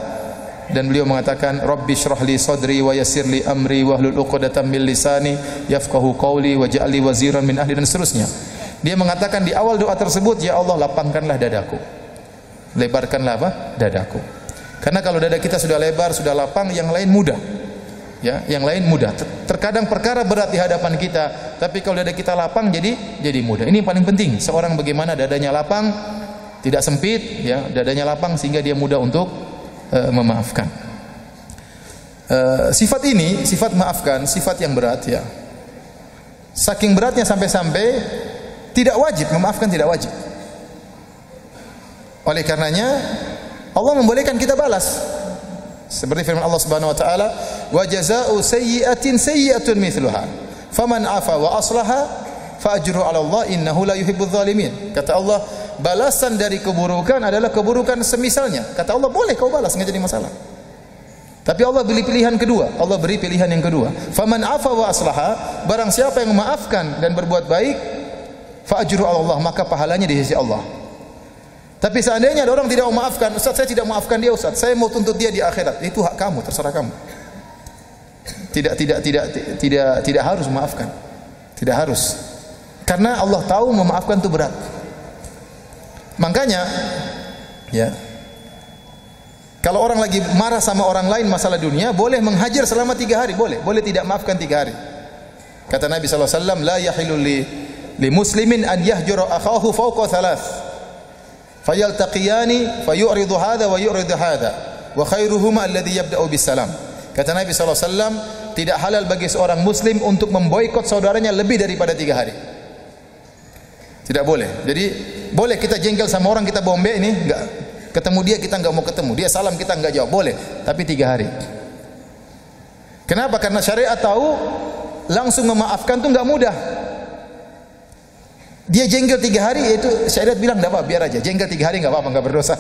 Dan beliau mengatakan, Rabbi syrah li sadri wa yassir li amri wahlul 'uqdatam min lisani yafqahu qawli waj'alni waziran min ahli, dan seterusnya. Dia mengatakan di awal doa tersebut, ya Allah, lapangkanlah dadaku. Lebarkanlah apa? Dadaku. Karena kalau dada kita sudah lebar, sudah lapang, yang lain mudah. Ya, yang lain mudah. Terkadang perkara berat di hadapan kita, tapi kalau dada kita lapang jadi mudah. Ini yang paling penting. Seorang bagaimana dadanya lapang, tidak sempit, ya, dadanya lapang sehingga dia mudah untuk memaafkan. Sifat ini, sifat maafkan, sifat yang berat, ya. Saking beratnya sampai-sampai tidak wajib memaafkan, tidak wajib. Oleh karenanya Allah membolehkan kita balas. Seperti firman Allah Subhanahu wa taala, "Wa jazaa'u sayyi'atin sayyi'atun mithluha. Faman 'afa wa aslaha fa ajruhu 'ala Allah innahu la yuhibbudz zalimin." Kata Allah, balasan dari keburukan adalah keburukan semisalnya. Kata Allah, boleh kau balas, enggak jadi masalah. Tapi Allah beri pilihan kedua. Allah beri pilihan yang kedua. Faman 'afa wa aslaha, barang siapa yang memaafkan dan berbuat baik, fa ajruhu 'ala Allah, maka pahalanya di sisi Allah. Tapi seandainya ada orang tidak memaafkan, Ustaz, saya tidak memaafkan dia, Ustaz, saya mau tuntut dia di akhirat. Itu hak kamu, terserah kamu. Tidak harus memaafkan. Tidak harus. Karena Allah tahu memaafkan itu berat. Makanya, ya, kalau orang lagi marah sama orang lain masalah dunia, boleh menghajar selama 3 hari, boleh tidak maafkan 3 hari. Kata Nabi sallallahu alaihi wasallam, la yahilu li muslimin an yahjura akhahu fawqa 3. Fayaltaqiyani fayuridu hadha wa yuridu hadha wa khairuhuma alladhi yabda'u bis salam. Kata Nabi sallallahu alaihi wasallam, tidak halal bagi seorang muslim untuk memboikot saudaranya lebih daripada 3 hari. Tidak boleh. Jadi boleh kita jengkel sama orang, kita bombe ini, enggak ketemu dia, kita enggak mau ketemu. Dia salam, kita enggak jawab, boleh, tapi 3 hari. Kenapa? Karena syariat tahu langsung memaafkan itu enggak mudah. Dia jengkel 3 hari, yaitu syariat bilang enggak apa, biar aja. Jengkel 3 hari enggak apa-apa, enggak berdosa.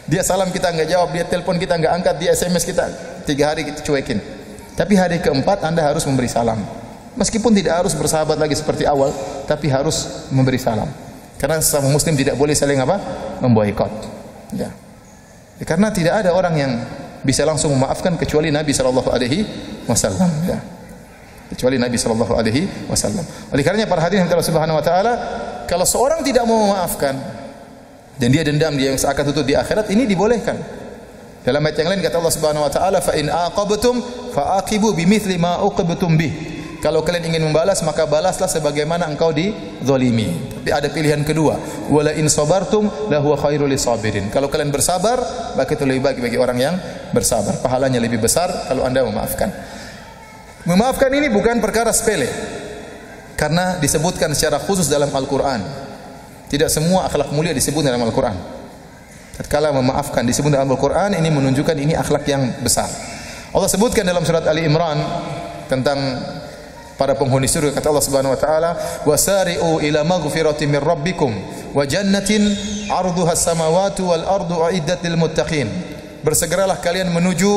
Dia salam kita enggak jawab, dia telepon kita enggak angkat, dia SMS kita 3 hari kita cuekin. Tapi hari keempat Anda harus memberi salam. Meskipun tidak harus bersahabat lagi seperti awal, tapi harus memberi salam. Karena sesama muslim tidak boleh saling apa? Memboikot. Ya. Karena tidak ada orang yang bisa langsung memaafkan kecuali Nabi sallallahu alaihi wasallam, ya. Kecuali Nabi sallallahu alaihi wasallam. Oleh karenanya para hadirin Allah Subhanahu wa taala, kalau seorang tidak mau memaafkan dan dia dendam, dia yang seakan tutup di akhirat, ini dibolehkan. Dalam ayat yang lain kata Allah Subhanahu wa taala, "Fa in aqabtum fa aqibu bimithli ma uqibtum bih." Kalau kalian ingin membalas, maka balaslah sebagaimana engkau dizalimi. Tapi ada pilihan kedua, wala in sabartum la huwa khairul lisabirin. Kalau kalian bersabar, maka itu lebih baik bagi orang yang bersabar. Pahalanya lebih besar kalau Anda memaafkan. Memaafkan ini bukan perkara sepele. Karena disebutkan secara khusus dalam Al-Qur'an. Tidak semua akhlak mulia disebut dalam Al-Qur'an. Tatkala memaafkan disebut dalam Al-Qur'an, ini menunjukkan ini akhlak yang besar. Allah sebutkan dalam surat Ali Imran tentang para penghuni surga, kata Allah Subhanahu wa taala, wasari'u ila maghfiratin min rabbikum wa jannatin 'arduha as-samawati wal ardu uiddat lil muttaqin. Bersegeralah kalian menuju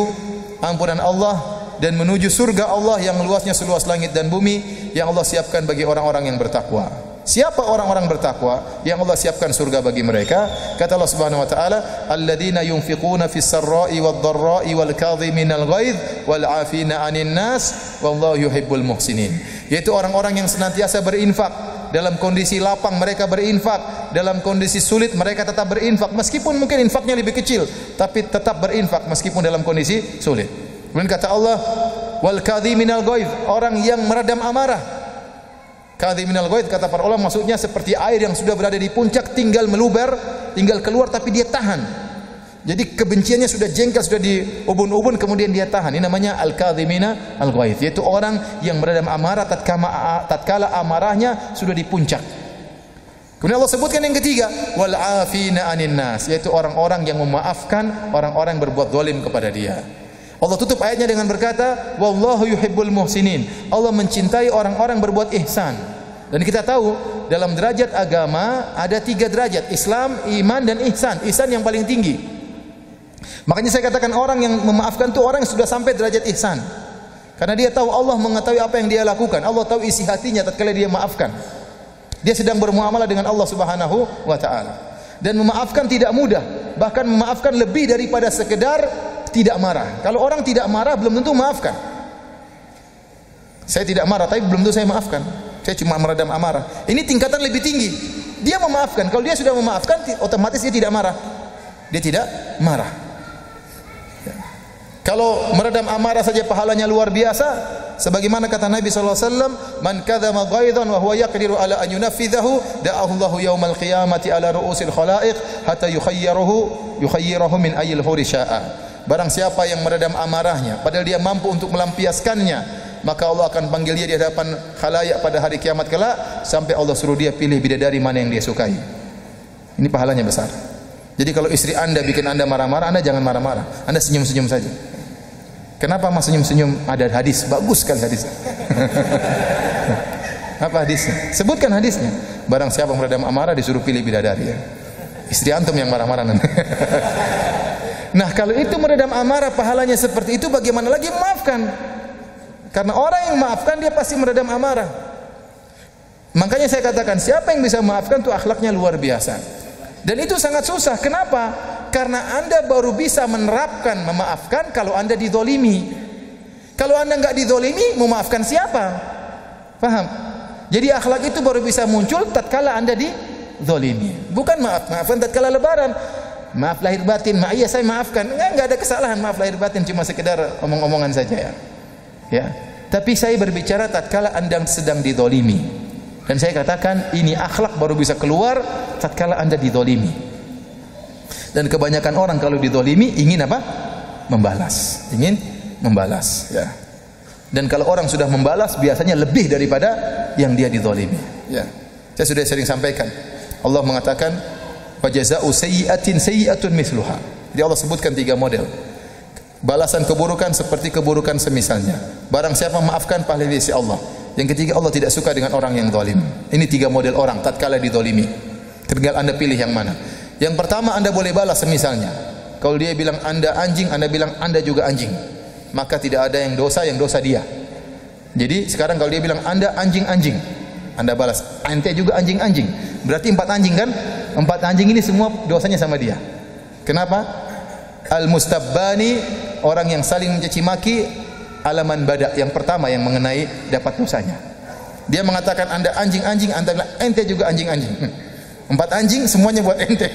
ampunan Allah dan menuju surga Allah yang luasnya seluas langit dan bumi yang Allah siapkan bagi orang-orang yang bertakwa. Siapa orang-orang bertakwa yang Allah siapkan surga bagi mereka? Kata Allah Subhanahu wa taala, "Alladzina yunfiquna fis sarra'i wad dharra'i wal kadhiminal ghaidh wal 'afina 'anil nas wallahu yuhibbul muhsinin." Yaitu orang-orang yang senantiasa berinfak. Dalam kondisi lapang mereka berinfak, dalam kondisi sulit mereka tetap berinfak meskipun mungkin infaknya lebih kecil, tapi tetap berinfak meskipun dalam kondisi sulit. Kemudian kata Allah, "Wal kadhiminal ghaidh", orang yang meredam amarah. Kadhiminal ghaidh kata para ulama maksudnya seperti air yang sudah berada di puncak tinggal meluber, tinggal keluar tapi dia tahan. Jadi kebenciannya sudah jengkel, sudah diubun-ubun kemudian dia tahan. Ini namanya al-kadhimina al-ghaidh, yaitu orang yang meredam amarah tatkala amarahnya sudah di puncak. Kemudian Allah sebutkan yang ketiga, wal 'afina 'anin nas, yaitu orang-orang yang memaafkan orang-orang yang berbuat zalim kepada dia. Allah tutup ayatnya dengan berkata, wallahu yuhibbul muhsinin. Allah mencintai orang-orang berbuat ihsan. Dan kita tahu dalam derajat agama ada 3 derajat, Islam, iman dan ihsan. Ihsan yang paling tinggi. Makanya saya katakan orang yang memaafkan itu orang yang sudah sampai derajat ihsan. Karena dia tahu Allah mengetahui apa yang dia lakukan. Allah tahu isi hatinya tatkala dia maafkan. Dia sedang bermuamalah dengan Allah Subhanahu wa taala. Dan memaafkan tidak mudah. Bahkan memaafkan lebih daripada sekedar tidak marah. Kalau orang tidak marah belum tentu maafkan. Saya tidak marah tapi belum tentu saya maafkan. Saya cuma meredam amarah. Ini tingkatan lebih tinggi. Dia memaafkan. Kalau dia sudah memaafkan otomatis dia tidak marah. Dia tidak marah. Ya. Kalau meredam amarah saja pahalanya luar biasa, sebagaimana kata Nabi sallallahu alaihi wasallam, "Man kadzama ghaidhan wa huwa yaqdiru ala an yunafidhahu, da'ahu Allahu yaumal qiyamati ala ru'usil khalaiq hatta yukhayyirahu min ayyil huri syaa." Barang siapa yang meredam amarahnya padahal dia mampu untuk melampiaskannya, maka Allah akan panggil dia di hadapan khalayak pada hari kiamat kelak sampai Allah suruh dia pilih bidadari mana yang dia sukai. Ini pahalanya besar. Jadi kalau istri Anda bikin Anda marah-marah, Anda jangan marah-marah. Anda senyum-senyum saja. Kenapa Mas senyum-senyum? Ada hadis, bagus sekali hadisnya. Apa hadisnya? Sebutkan hadisnya. Barang siapa meredam amarah disuruh pilih bidadari. Ya. Istri antum yang marah-marah nanti. Nah, kalau itu meredam amarah pahalanya seperti itu, bagaimana lagi memaafkan? Karena orang yang memaafkan dia pasti meredam amarah. Makanya saya katakan siapa yang bisa memaafkan itu akhlaknya luar biasa. Dan itu sangat susah. Kenapa? Karena Anda baru bisa menerapkan memaafkan kalau Anda dizolimi. Kalau Anda enggak dizolimi, memaafkan siapa? Paham? Jadi akhlak itu baru bisa muncul tatkala Anda dizolimi. Bukan maafkan tatkala lebaran. Maaf lahir batin, iya saya maafkan. Enggak ada kesalahan maaf lahir batin, cuma sekedar omong-omongan saja ya. Ya. Tapi saya berbicara tatkala Anda sedang dizalimi. Dan saya katakan ini akhlak baru bisa keluar tatkala Anda dizalimi. Dan kebanyakan orang kalau dizalimi ingin apa? Membalas. Ingin membalas, ya. Dan kalau orang sudah membalas biasanya lebih daripada yang dia dizalimi, ya. Saya sudah sering sampaikan. Allah mengatakan fajaza'u sayyi'atin sayyi'atun mithluha. Jadi Allah sebutkan 3 model. Balasan keburukan seperti keburukan semisalnya. Barang siapa maafkan pahala di sisi Allah. Yang ketiga, Allah tidak suka dengan orang yang zalim. Ini 3 model orang tatkala dizalimi. Tinggal Anda pilih yang mana. Yang pertama, Anda boleh balas semisalnya. Kalau dia bilang Anda anjing, Anda bilang Anda juga anjing. Maka tidak ada yang dosa dia. Jadi sekarang kalau dia bilang Anda anjing-anjing, Anda balas ente juga anjing-anjing. Berarti 4 anjing kan? 4 anjing ini semua dosanya sama dia. Kenapa? Al-mustabbani, orang yang saling mencaci maki, alaman bada, yang pertama yang mengenai dapat dosanya. Dia mengatakan Anda anjing-anjing, Anda bilang ente juga anjing-anjing. 4 anjing semuanya buat ente.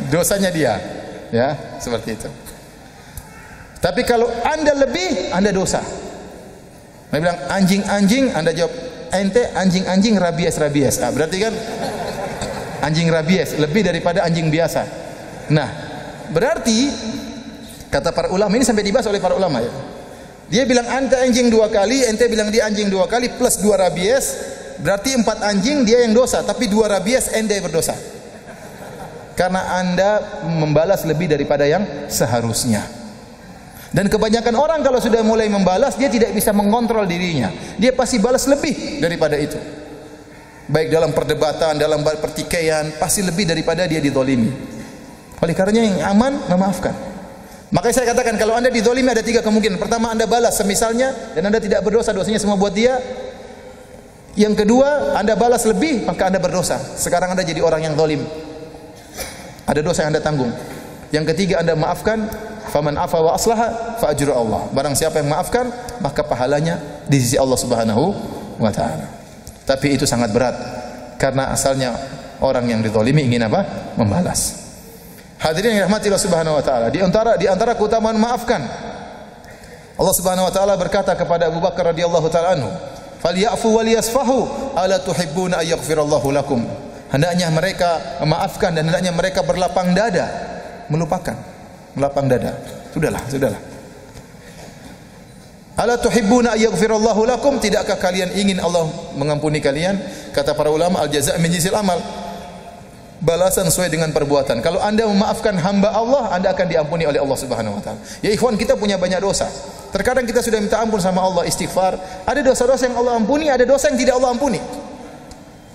Dosanya dia. Ya, seperti itu. Tapi kalau Anda lebih, Anda dosa. Dia bilang anjing-anjing, Anda jawab ente anjing-anjing rabies. Ah, berarti kan anjing rabies lebih daripada anjing biasa. Nah, berarti kata para ulama ini sampai dibahas oleh para ulama ya. Dia bilang anta anjing 2 kali, ente bilang dia anjing 2 kali plus 2 rabies, berarti 4 anjing dia yang dosa, tapi 2 rabies ente berdosa. Karena Anda membalas lebih daripada yang seharusnya. Dan kebanyakan orang kalau sudah mulai membalas, dia tidak bisa mengontrol dirinya. Dia pasti balas lebih daripada itu. Baik dalam perdebatan, dalam pertikaian, pasti lebih daripada dia dizalimi. Oleh karenanya yang aman memaafkan. Makanya saya katakan kalau Anda dizalimi ada 3 kemungkinan. Pertama, Anda balas semisalnya dan Anda tidak berdosa, dosanya semua buat dia. Yang kedua, Anda balas lebih, maka Anda berdosa. Sekarang Anda jadi orang yang zalim. Ada dosa yang Anda tanggung. Yang ketiga, Anda maafkan, faman afa wa aslaha fa ajru Allah. Barang siapa yang maafkan, maka pahalanya di sisi Allah Subhanahu wa taala. Tapi itu sangat berat karena asalnya orang yang dizalimi ingin apa? Membalas. Hadirin yang dirahmati Allah Subhanahu wa taala, di antara keutamaan maafkan. Allah Subhanahu wa taala berkata kepada Abu Bakar radhiyallahu taala anhu, "Falyafu walyasfahu, ala tuhibbuna ay yaghfirallahu lakum." Hendaknya mereka memaafkan dan hendaknya mereka berlapang dada, melupakan, melapang dada. Sudahlah. Ala tuhibbuna ay yaghfirallahu lakum, tidakkah kalian ingin Allah mengampuni kalian? Kata para ulama, al jazaa' min jinsil amal. Balasan sesuai dengan perbuatan. Kalau Anda memaafkan hamba Allah, Anda akan diampuni oleh Allah Subhanahu wa taala. Ya ikhwan, kita punya banyak dosa. Terkadang kita sudah minta ampun sama Allah, istighfar. Ada dosa-dosa yang Allah ampuni, ada dosa yang tidak Allah ampuni.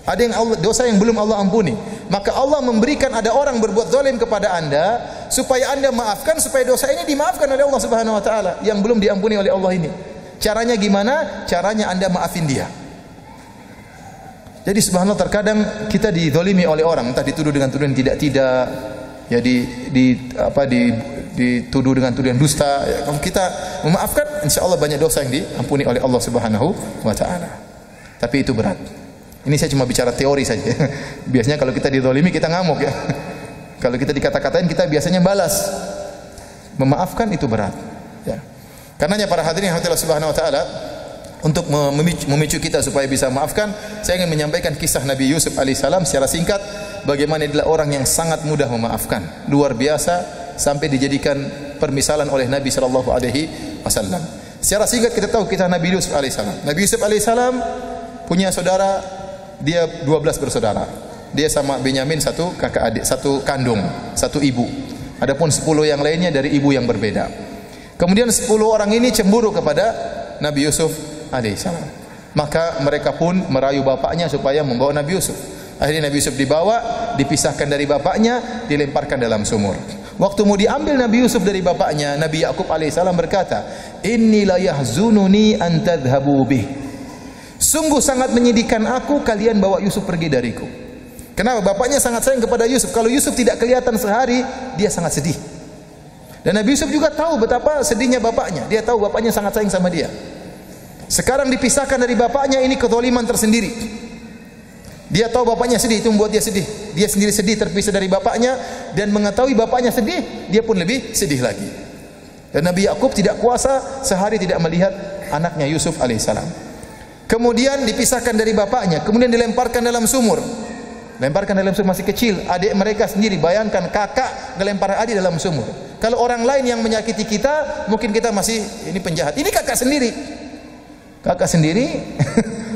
Ada yang dosa yang belum Allah ampuni. Maka Allah memberikan ada orang berbuat zalim kepada Anda supaya Anda maafkan, supaya dosa ini dimaafkan oleh Allah Subhanahu wa taala yang belum diampuni oleh Allah ini. Caranya gimana? Caranya Anda maafin dia. Jadi subhanallah, terkadang kita dizalimi oleh orang, entah dituduh dengan tuduhan tidak, ya dituduh dengan tuduhan dusta. Ya, kalau kita memaafkan, insyaallah banyak dosa yang diampuni oleh Allah Subhanahu wa taala. Tapi itu berat. Ini saya cuma bicara teori saja. Biasanya kalau kita dizalimi kita ngamuk ya. Kalau kita dikata-katain kita biasanya balas. Memaafkan itu berat. Ya. Karenanya para hadirin yang Allah Subhanahu wa taala, untuk memicu kita supaya bisa memaafkan, saya ingin menyampaikan kisah Nabi Yusuf alaihissalam secara singkat. Bagaimana dia adalah orang yang sangat mudah memaafkan, luar biasa, sampai dijadikan permisalan oleh Nabi sallallahu alaihi wasallam. Secara singkat kita tahu kisah Nabi Yusuf alaihissalam. Nabi Yusuf alaihissalam punya saudara, dia 12 bersaudara. Dia sama Benyamin satu kakak adik, satu kandung, satu ibu. Adapun 10 yang lainnya dari ibu yang berbeda. Kemudian 10 orang ini cemburu kepada Nabi Yusuf alaihissalam. Maka mereka pun merayu bapaknya supaya membawa Nabi Yusuf. Akhirnya Nabi Yusuf dibawa, dipisahkan dari bapaknya, dilemparkan dalam sumur. Waktu mau diambil Nabi Yusuf dari bapaknya, Nabi Yakub alaihissalam berkata, "Inni la yahzununi an tadhhabu bih." Sungguh sangat menyedihkan aku kalian bawa Yusuf pergi dariku. Kenapa? Bapaknya sangat sayang kepada Yusuf. Kalau Yusuf tidak kelihatan sehari, dia sangat sedih. Dan Nabi Yusuf juga tahu betapa sedihnya bapaknya. Dia tahu bapaknya sangat sayang sama dia. Sekarang dipisahkan dari bapaknya, ini kezaliman tersendiri. Dia tahu bapaknya sedih, itu membuat dia sedih. Dia sendiri sedih terpisah dari bapaknya, dan mengetahui bapaknya sedih, dia pun lebih sedih lagi. Dan Nabi Yakub tidak kuasa sehari tidak melihat anaknya Yusuf alaihissalam. Kemudian dipisahkan dari bapaknya, kemudian dilemparkan dalam sumur. Lemparkan dalam sumur, masih kecil, adik mereka sendiri. Bayangkan kakak ngelempar adik dalam sumur. Kalau orang lain yang menyakiti kita, mungkin kita masih ini penjahat. Ini kakak sendiri. Kakak sendiri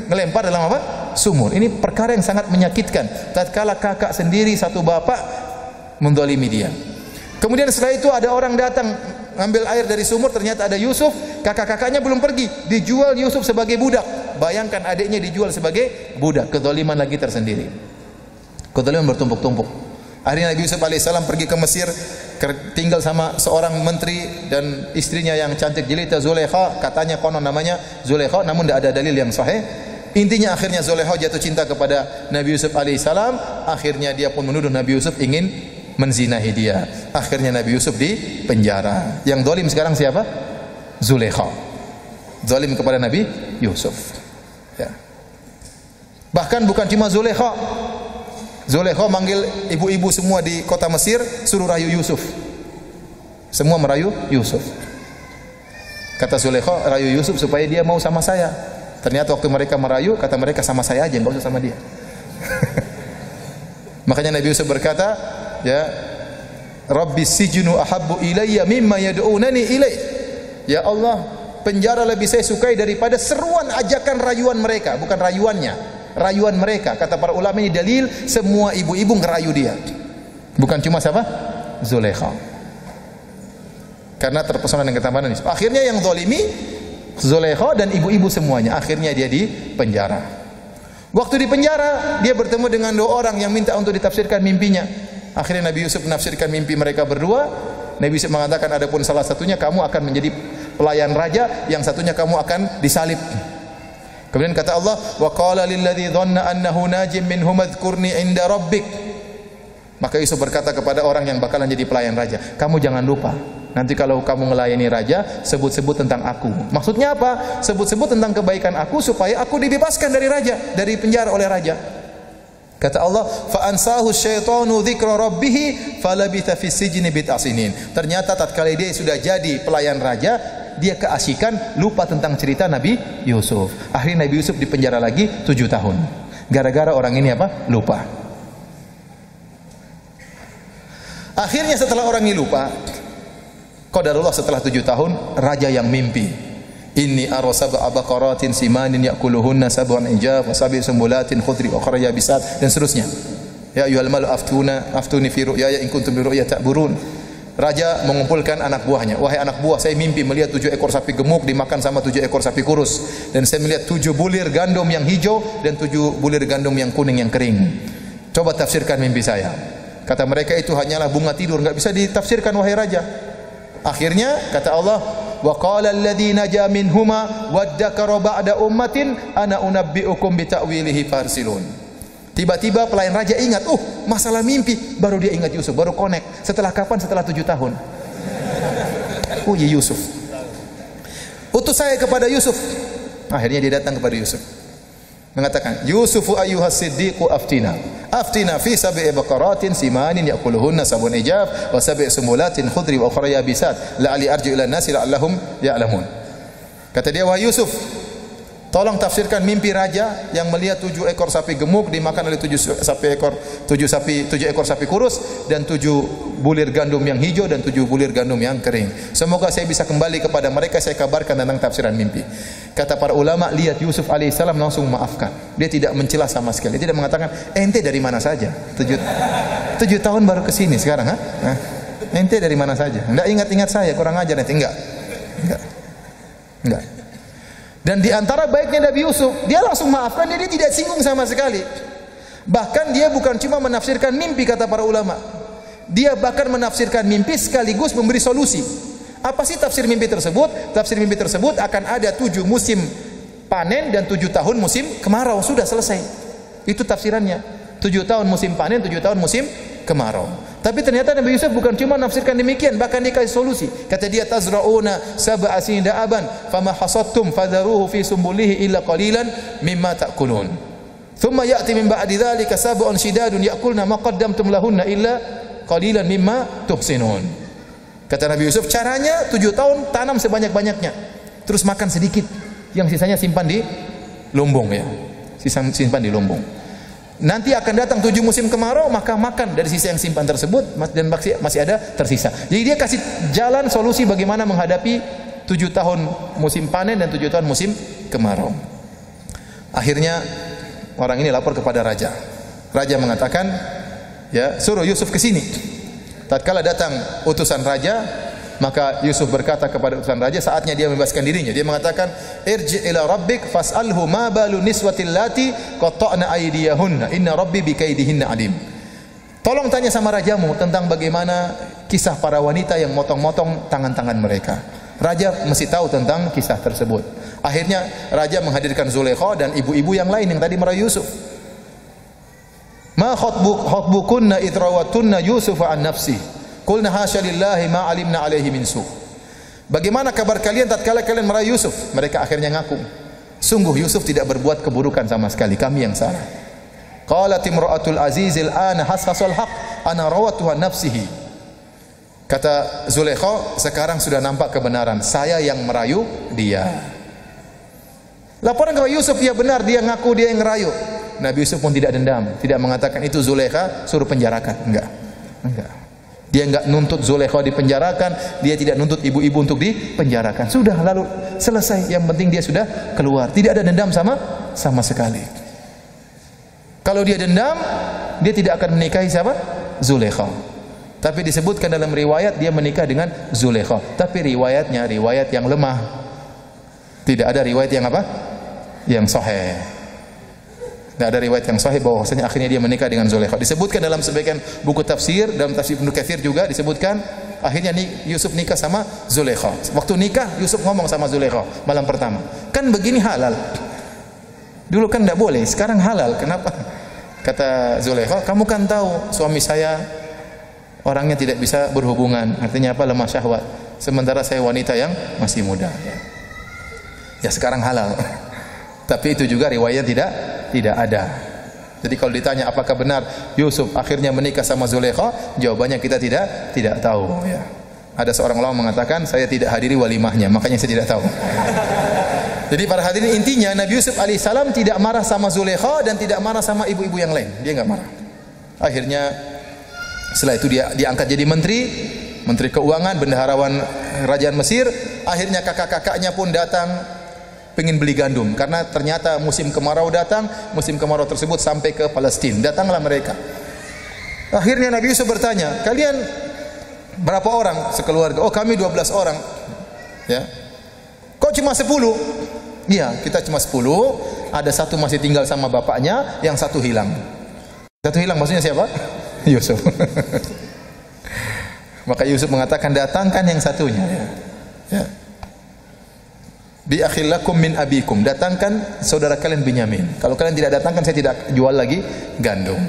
ngelempar dalam apa? Sumur. Ini perkara yang sangat menyakitkan. Tatkala kakak sendiri satu bapak menzalimi dia. Kemudian setelah itu ada orang datang ngambil air dari sumur, ternyata ada Yusuf, kakak-kakaknya belum pergi, dijual Yusuf sebagai budak. Bayangkan adiknya dijual sebagai budak, kezaliman lagi tersendiri. Kezaliman bertumpuk-tumpuk. Akhirnya Nabi Yusuf alaihissalam pergi ke Mesir, tinggal sama seorang menteri dan istrinya yang cantik jelita, Zulaikha. Katanya konon namanya Zulaikha, namun tidak ada dalil yang sahih. Intinya akhirnya Zulaikha jatuh cinta kepada Nabi Yusuf alaihissalam. Akhirnya dia pun menuduh Nabi Yusuf ingin menzinahi dia. Akhirnya Nabi Yusuf di penjara. Yang zalim sekarang siapa? Zulaikha. Zalim kepada Nabi Yusuf. Ya. Bahkan bukan cuma Zulaikha. Zulaikha manggil ibu-ibu semua di kota Mesir, suruh rayu Yusuf. Semua merayu Yusuf. Kata Zulaikha, rayu Yusuf supaya dia mau sama saya. Ternyata waktu mereka merayu, kata mereka sama saya aja, enggak usah sama dia. Makanya Nabi Yusuf berkata, ya, Rabbi sijnu ahabbu ilayya mimma yad'unani ilai. Ya Allah, penjara lebih saya sukai daripada seruan ajakan rayuan mereka, bukan rayuannya. Rayuan mereka, kata para ulama ini dalil semua ibu-ibu ngerayu dia, bukan cuma siapa? Zulaikha. Karena terpesona dengan ketampanan. Akhirnya yang zalimi Zulaikha dan ibu-ibu semuanya. Akhirnya dia di penjara. Waktu di penjara dia bertemu dengan 2 orang yang minta untuk ditafsirkan mimpinya. Akhirnya Nabi Yusuf menafsirkan mimpi mereka berdua. Nabi Yusuf mengatakan adapun salah satunya kamu akan menjadi pelayan raja, yang satunya kamu akan disalib. Kemudian kata Allah, wa qala lil ladzi dhanna annahu najim minhum adhkurni 'inda rabbik. Maka Yusuf berkata kepada orang yang bakalan jadi pelayan raja, kamu jangan lupa, nanti kalau kamu melayani raja, sebut-sebut tentang aku. Maksudnya apa? Sebut-sebut tentang kebaikan aku supaya aku dibebaskan dari raja, dari penjara oleh raja. Kata Allah, fa ansahu syaitanu dzikra rabbih falabitha fis sijni bid'a sinin. Ternyata tatkala dia sudah jadi pelayan raja, dia keasikan, lupa tentang cerita Nabi Yusuf. Akhirnya Nabi Yusuf dipenjara lagi 7 tahun. Gara-gara orang ini apa? Lupa. Akhirnya setelah orang ini lupa, qadarullah setelah 7 tahun, raja yang mimpi. Inni ara sab'a baqaratin simanin ya'kuluhunna sab'un ijab wa sab'i sumbulatin khudri wa ukhra yabisat, dan seterusnya. Ya ayyuhal malu aftuni fi ru'yaya in kuntum bi ru'ya ta'burun. Raja mengumpulkan anak buahnya. Wahai anak buah, saya mimpi melihat 7 ekor sapi gemuk dimakan sama 7 ekor sapi kurus, dan saya melihat 7 bulir gandum yang hijau dan 7 bulir gandum yang kuning yang kering. Coba tafsirkan mimpi saya. Kata mereka, itu hanyalah bunga tidur, enggak bisa ditafsirkan wahai raja. Akhirnya kata Allah, wa qala alladzi naja minhuma waddakara ba'da ummatin ana unabbiukum bi ta'wilihi farsilun. Tiba-tiba pelayan raja ingat, masalah mimpi, baru dia ingat Yusuf, baru connect. Setelah kapan? Setelah 7 tahun. Oh ya Yusuf. Utus saya kepada Yusuf. Akhirnya dia datang kepada Yusuf. Mengatakan, Yusufu ayyuhas siddiqu aftina fi sab'i baqaratin simanin ya'kuluhunna sab'un ijab wa sab'i sumulatin khudri wa ukhra yabisat la'ali arji'u ila an-nasi la'allahum ya'lamun. Kata dia, wahai Yusuf, tolong tafsirkan mimpi raja yang melihat 7 ekor sapi gemuk dimakan oleh 7 ekor sapi kurus dan 7 bulir gandum yang hijau dan 7 bulir gandum yang kering. Semoga saya bisa kembali kepada mereka, saya kabarkan tentang tafsiran mimpi. Kata para ulama, lihat Yusuf alaihissalam langsung memaafkan. Dia tidak mencela sama sekali. Dia tidak mengatakan, ente dari mana saja? 7 tahun baru ke sini sekarang, ente dari mana saja? Enggak ingat-ingat saya, kurang ajar ente. Enggak. Dan di antara baiknya Nabi Yusuf, dia langsung maafkan, dia tidak singgung sama sekali. Bahkan dia bukan cuma menafsirkan mimpi, kata para ulama, dia bahkan menafsirkan mimpi sekaligus memberi solusi. Apa sih tafsir mimpi tersebut? Tafsir mimpi tersebut akan ada 7 musim panen dan 7 tahun musim kemarau. Sudah selesai. Itu tafsirannya. 7 tahun musim panen, 7 tahun musim kemarau. Tapi ternyata Nabi Yusuf bukan cuma menafsirkan demikian, bahkan dia kasih solusi. Kata dia, tazra'una sab'a sinin da'aban fama hasadtum fadharuhu fi sumbulihi illa qalilan mimma ta'kulun. Thumma ya'ti min ba'di dzalika sab'un shidadun ya'kulna ma qaddamtum lahunna illa qalilan mimma tuhsinun. Kata Nabi Yusuf, caranya 7 tahun tanam sebanyak-banyaknya, terus makan sedikit, yang sisanya simpan di lumbung ya. Simpan di lumbung. Nanti akan datang 7 musim kemarau, maka makan dari sisa yang simpan tersebut dan masih ada tersisa. Jadi dia kasih jalan solusi bagaimana menghadapi 7 tahun musim panen dan 7 tahun musim kemarau. Akhirnya orang ini lapor kepada raja. Raja mengatakan, ya, suruh Yusuf ke sini. Tatkala datang utusan raja, maka Yusuf berkata kepada utusan raja, saatnya dia membebaskan dirinya. Dia mengatakan, irji ila rabbik fas'alhu ma balu niswatil lati qata'na aydiyahunna inna rabbi bikaidihinna alim. Tolong tanya sama rajamu tentang bagaimana kisah para wanita yang motong-motong tangan-tangan mereka. Raja mesti tahu tentang kisah tersebut. Akhirnya raja menghadirkan Zulaikha dan ibu-ibu yang lain yang tadi merayu Yusuf. Ma khatbukunna idrawattunna Yusufa an nafsi qulna hasya lillahi ma alimna alaihi min su. Bagaimana kabar kalian tatkala kalian merayu Yusuf? Mereka akhirnya ngaku, sungguh Yusuf tidak berbuat keburukan sama sekali, kami yang salah. Qalat imra'atul azizil ana hasasal haq ana rawatuha nafsihi. Kata Zulaikha, sekarang sudah nampak kebenaran, saya yang merayu dia. Laporan kepada Yusuf, ya benar, dia ngaku dia yang ngerayu. Nabi Yusuf pun tidak dendam, tidak mengatakan itu Zulaikha suruh penjarakan, enggak. Dia enggak nuntut Zulaikha dipenjarakan, dia tidak nuntut ibu-ibu untuk dipenjarakan. Sudah, lalu selesai, yang penting dia sudah keluar, tidak ada dendam sama sekali. Kalau dia dendam, dia tidak akan menikahi siapa? Zulaikha. Tapi disebutkan dalam riwayat dia menikah dengan Zulaikha, tapi riwayatnya riwayat yang lemah. Tidak ada riwayat yang apa? Yang sahih. Tidak ada riwayat yang sahih bahwasanya akhirnya dia menikah dengan Zulaikha. Disebutkan dalam sebagian buku tafsir, dalam tafsir Ibnu Katsir juga disebutkan Akhirnya Yusuf nikah sama Zulaikha. Waktu nikah Yusuf ngomong sama Zulaikha malam pertama, kan begini halal. Dulu kan tidak boleh, sekarang halal. Kenapa? Kata Zulaikha, kamu kan tahu suami saya orangnya tidak bisa berhubungan. Artinya apa? Lemah syahwat. Sementara saya wanita yang masih muda. Ya sekarang halal. Tapi itu juga riwayat tidak ada. Jadi kalau ditanya apakah benar Yusuf akhirnya menikah sama Zulaikha, jawabannya kita tidak tahu. Ya. Ada seorang ulama mengatakan, saya tidak hadiri walimahnya, makanya saya tidak tahu. Jadi para hadirin, intinya Nabi Yusuf alaihissalam tidak marah sama Zulaikha dan tidak marah sama ibu-ibu yang lain. Dia enggak marah. Akhirnya setelah itu dia diangkat jadi menteri keuangan, bendaharawan kerajaan Mesir. Akhirnya kakak-kakaknya pun datang pengen beli gandum karena ternyata musim kemarau datang. Musim kemarau tersebut sampai ke Palestina. Datanglah mereka. Akhirnya Nabi Yusuf bertanya, kalian berapa orang sekeluarga? Oh, kami 12 orang. Ya. Kok cuma 10? Iya, kita cuma 10. Ada satu masih tinggal sama bapaknya, yang satu hilang. Satu hilang maksudnya siapa? Yusuf. Maka Yusuf mengatakan, datangkan yang satunya. Ya. Bi akhillakum min abikum, datangkan saudara kalian Binyamin. Kalau kalian tidak datangkan, saya tidak jual lagi gandum.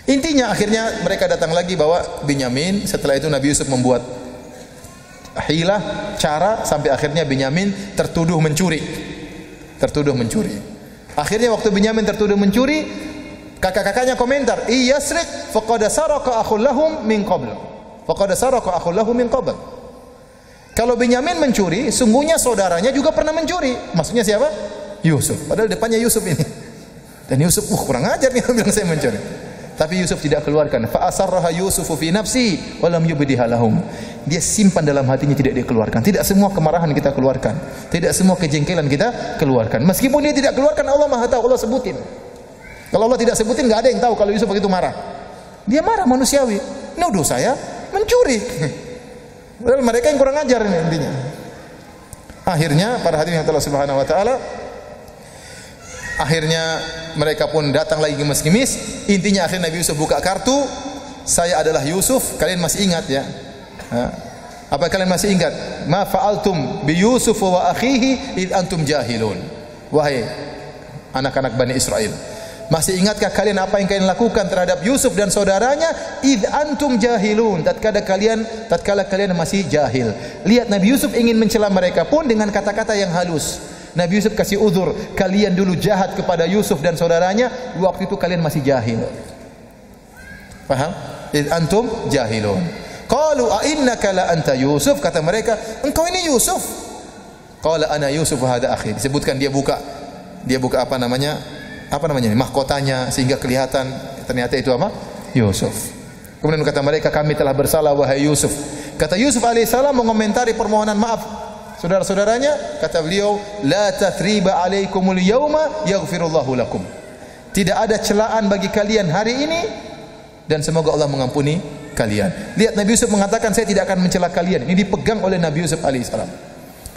Intinya akhirnya mereka datang lagi bawa Binyamin. Setelah itu Nabi Yusuf membuat hilah, cara, sampai akhirnya Binyamin tertuduh mencuri. Akhirnya waktu Binyamin tertuduh mencuri, kakak-kakaknya komentar, iyasriq faqad saraka akhul lahum min qabl. Kalau Binyamin mencuri, sungguhnya saudaranya juga pernah mencuri. Maksudnya siapa? Yusuf. Padahal depannya Yusuf ini. Dan Yusuf, kurang ajar nih bilang saya mencuri. Tapi Yusuf tidak keluarkan. Fa asarraha Yusufu fi nafsi wa lam yubdiha lahum. Dia simpan dalam hatinya, tidak dia keluarkan. Tidak semua kemarahan kita keluarkan. Tidak semua kejengkelan kita keluarkan. Meskipun dia tidak keluarkan, Allah Maha tahu, Allah sebutin. Kalau Allah tidak sebutin, enggak ada yang tahu kalau Yusuf begitu marah. Dia marah manusiawi. Nuduh saya mencuri. Padahal mereka yang kurang ajar ini intinya. Akhirnya para hadirin yang Allah Subhanahu wa taala, akhirnya mereka pun datang lagi ngemis-ngemis. Intinya akhirnya Nabi Yusuf buka kartu, saya adalah Yusuf. Kalian masih ingat ya? Apa kalian masih ingat? Ma fa'altum bi Yusuf wa akhihi id antum jahilun. Wahai anak-anak Bani Israel, masih ingatkah kalian apa yang kalian lakukan terhadap Yusuf dan saudaranya? Id antum jahilun, tatkala kalian masih jahil. Lihat, Nabi Yusuf ingin mencela mereka pun dengan kata-kata yang halus. Nabi Yusuf kasih uzur, kalian dulu jahat kepada Yusuf dan saudaranya, waktu itu kalian masih jahil. Paham? Id antum jahilun. Qalu a innaka la anta Yusuf, kata mereka, engkau ini Yusuf. Qala ana Yusuf wa hadha akhi. Disebutkan dia buka apa namanya mahkotanya sehingga kelihatan ternyata itu apa? Yusuf. Kemudian kata mereka, kami telah bersalah wahai Yusuf. Kata Yusuf alaihissalam mengomentari permohonan maaf saudara-saudaranya, kata beliau, la tathriba alaikumul yauma yaghfirullahu lakum. Tidak ada celaan bagi kalian hari ini dan semoga Allah mengampuni kalian. Lihat, Nabi Yusuf mengatakan, saya tidak akan mencela kalian. Ini dipegang oleh Nabi Yusuf alaihissalam.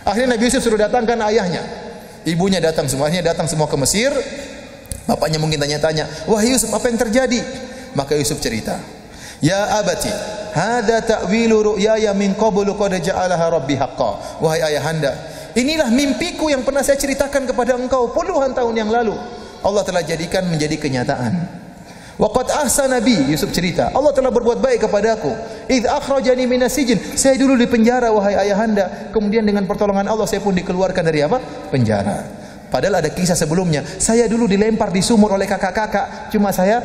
Akhirnya Nabi Yusuf suruh datangkan ayahnya. Ibunya datang semuanya, datang semua ke Mesir. Bapaknya mungkin tanya-tanya, wahai Yusuf, apa yang terjadi? Maka Yusuf cerita, ya abati, hada ta'wilu ru'yaya min qablu qad ja'alaha rabbi haqqan. Wahai ayahanda, inilah mimpiku yang pernah saya ceritakan kepada engkau puluhan tahun yang lalu. Allah telah jadikan menjadi kenyataan. Wa qad ahsana bi, Yusuf cerita, Allah telah berbuat baik kepadaku. Idz akhrajani minas sijn, saya dulu di penjara wahai ayahanda, kemudian dengan pertolongan Allah saya pun dikeluarkan dari apa? Penjara. Padahal ada kisah sebelumnya, saya dulu dilempar di sumur oleh kakak-kakak, cuma saya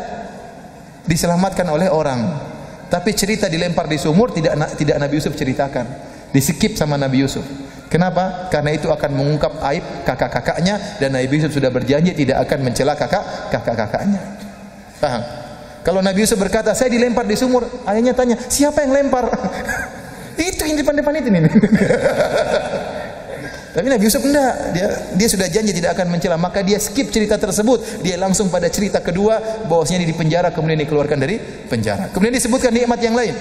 diselamatkan oleh orang. Tapi cerita dilempar di sumur tidak Nabi Yusuf ceritakan. Di-skip sama Nabi Yusuf. Kenapa? Karena itu akan mengungkap aib kakak-kakaknya dan Nabi Yusuf sudah berjanji tidak akan mencela kakak-kakaknya. Paham? Kalau Nabi Yusuf berkata, saya dilempar di sumur, ayahnya tanya, siapa yang lempar? Itu yang depan-depan itu nih. Tapi Nabi Yusuf enggak, dia sudah janji tidak akan mencela, maka dia skip cerita tersebut. Dia langsung pada cerita kedua, bahwasanya dia di penjara kemudian dikeluarkan dari penjara. Kemudian disebutkan nikmat yang lain.